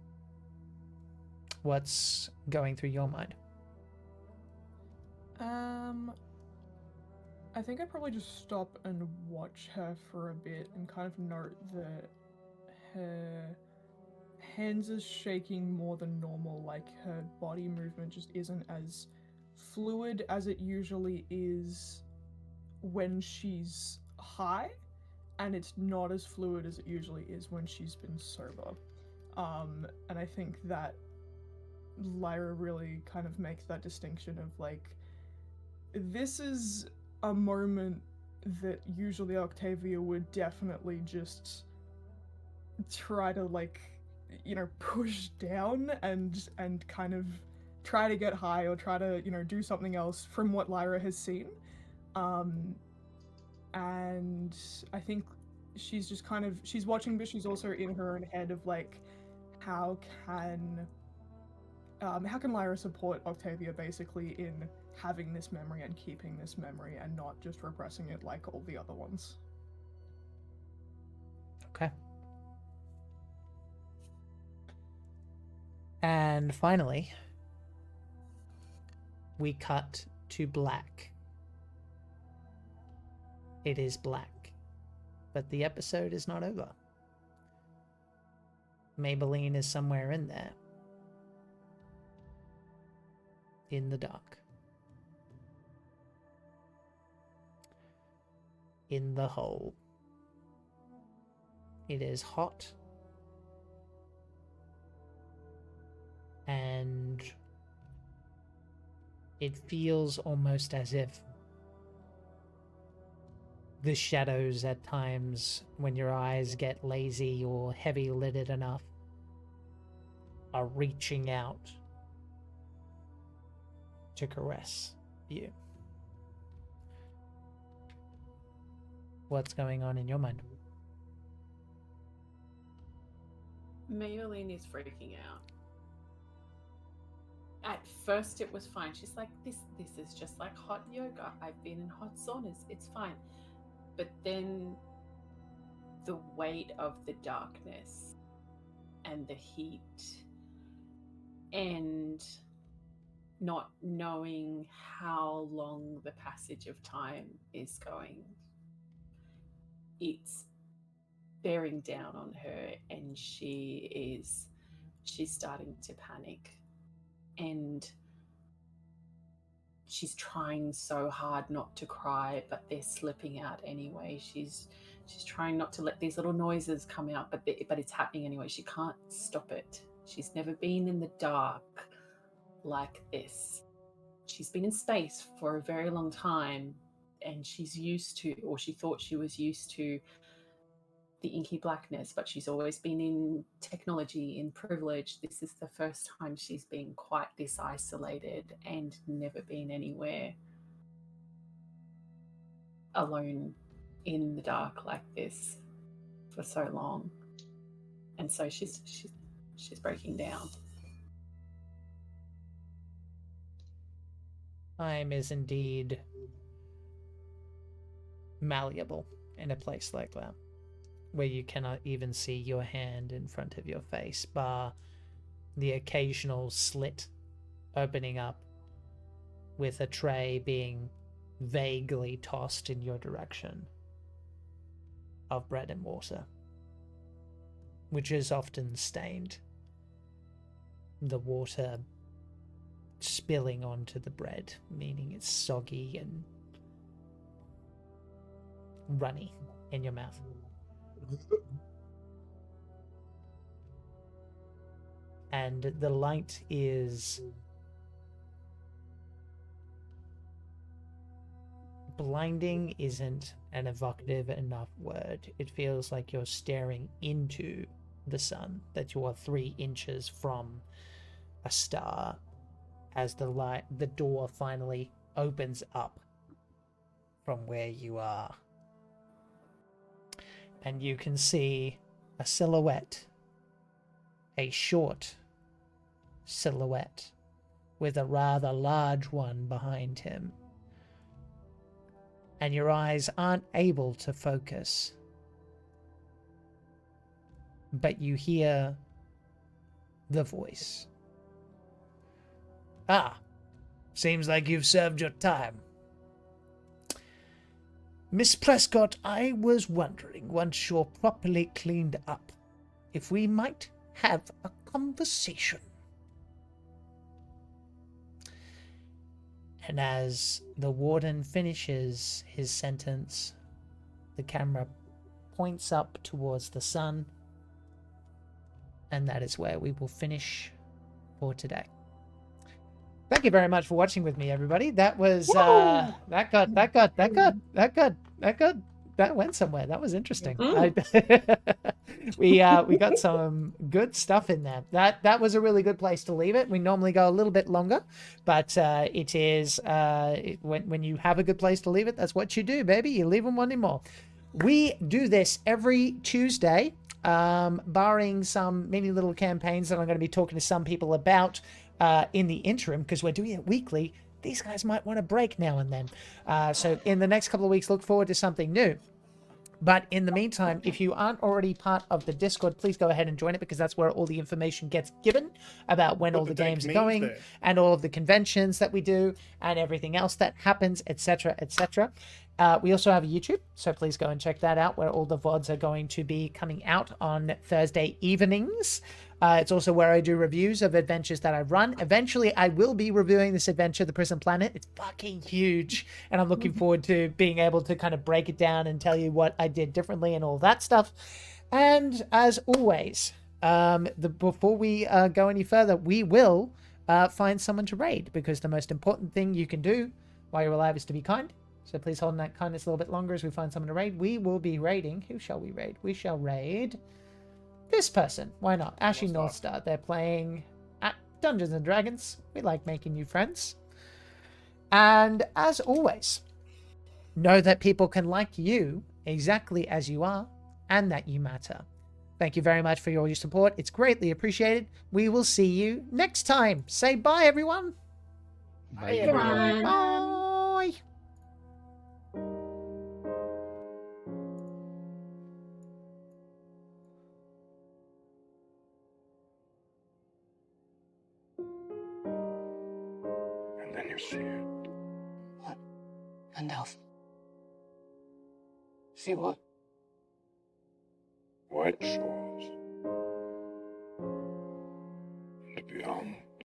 What's going through your mind? I think I'd probably just stop and watch her for a bit and kind of note that her hands are shaking more than normal, like her body movement just isn't as fluid as it usually is when she's high, and it's not as fluid as it usually is when she's been sober. And I think that Lyra really kind of makes that distinction of like this is a moment that usually Octavia would definitely just try to, like, you know, push down and kind of try to get high or try to, you know, do something else from what Lyra has seen. And I think she's just kind of, she's watching, but she's also in her own head of, like, how can Lyra support Octavia basically in having this memory and keeping this memory and not just repressing it like all the other ones. Okay. And finally, we cut to black. It is black, but the episode is not over. Maybelline is somewhere in there. In the dark. In the hole. It is hot. And it feels almost as if the shadows at times, when your eyes get lazy or heavy-lidded enough, are reaching out to caress you. What's going on in your mind? Maybelline is freaking out. At first it was fine. She's like, this is just like hot yoga. I've been in hot saunas. It's fine. But then the weight of the darkness and the heat and not knowing how long the passage of time is going, it's bearing down on her, and she's starting to panic, and she's trying so hard not to cry, but they're slipping out anyway. She's trying not to let these little noises come out, but it's happening anyway. She can't stop it. She's never been in the dark like this. She's been in space for a very long time, and she's used to, or she thought she was used to, the inky blackness, but she's always been in technology, in privilege. This is the first time she's been quite this isolated and never been anywhere alone in the dark like this for so long. And so she's breaking down. Time is indeed malleable in a place like that, where you cannot even see your hand in front of your face, bar the occasional slit opening up with a tray being vaguely tossed in your direction of bread and water, which is often stained. The water spilling onto the bread, meaning it's soggy and runny in your mouth. And the light is blinding isn't an evocative enough word. It feels like you're staring into the sun, that you are 3 inches from a star, as the door finally opens up from where you are. And you can see a silhouette, a short silhouette, with a rather large one behind him. And your eyes aren't able to focus. But you hear the voice. Ah, seems like you've served your time. Miss Prescott, I was wondering, once you're properly cleaned up, if we might have a conversation. And as the warden finishes his sentence, the camera points up towards the sun, and that is where we will finish for today. Thank you very much for watching with me, everybody. That was that went somewhere. That was interesting. We got some good stuff in there. That was a really good place to leave it. We normally go a little bit longer, but it is when you have a good place to leave it, that's what you do, baby. You leave them wanting more. We do this every Tuesday, barring some many little campaigns that I'm going to be talking to some people about in the interim, because we're doing it weekly. These guys might want a break now and then. So in the next couple of weeks, look forward to something new. But in the meantime, if you aren't already part of the Discord, please go ahead and join it, because that's where all the information gets given about when all the games are going and all of the conventions that we do and everything else that happens, etc., etc. We also have a YouTube, so please go and check that out, where all the VODs are going to be coming out on Thursday evenings. It's also where I do reviews of adventures that I run. Eventually, I will be reviewing this adventure, The Prison Planet. It's fucking huge, and I'm looking forward to being able to kind of break it down and tell you what I did differently and all that stuff. And as always, before we go any further, we will find someone to raid, because the most important thing you can do while you're alive is to be kind. So please hold on that kindness a little bit longer as we find someone to raid. We will be raiding. Who shall we raid? We shall raid this person. Why not? Ashy Northstar. They're playing at Dungeons and Dragons. We like making new friends. And as always, know that people can like you exactly as you are, and that you matter. Thank you very much for all your support. It's greatly appreciated. We will see you next time. Say bye, everyone. Bye, everyone. Bye. And then you see it. What? Gandalf. See what? White shores. And beyond.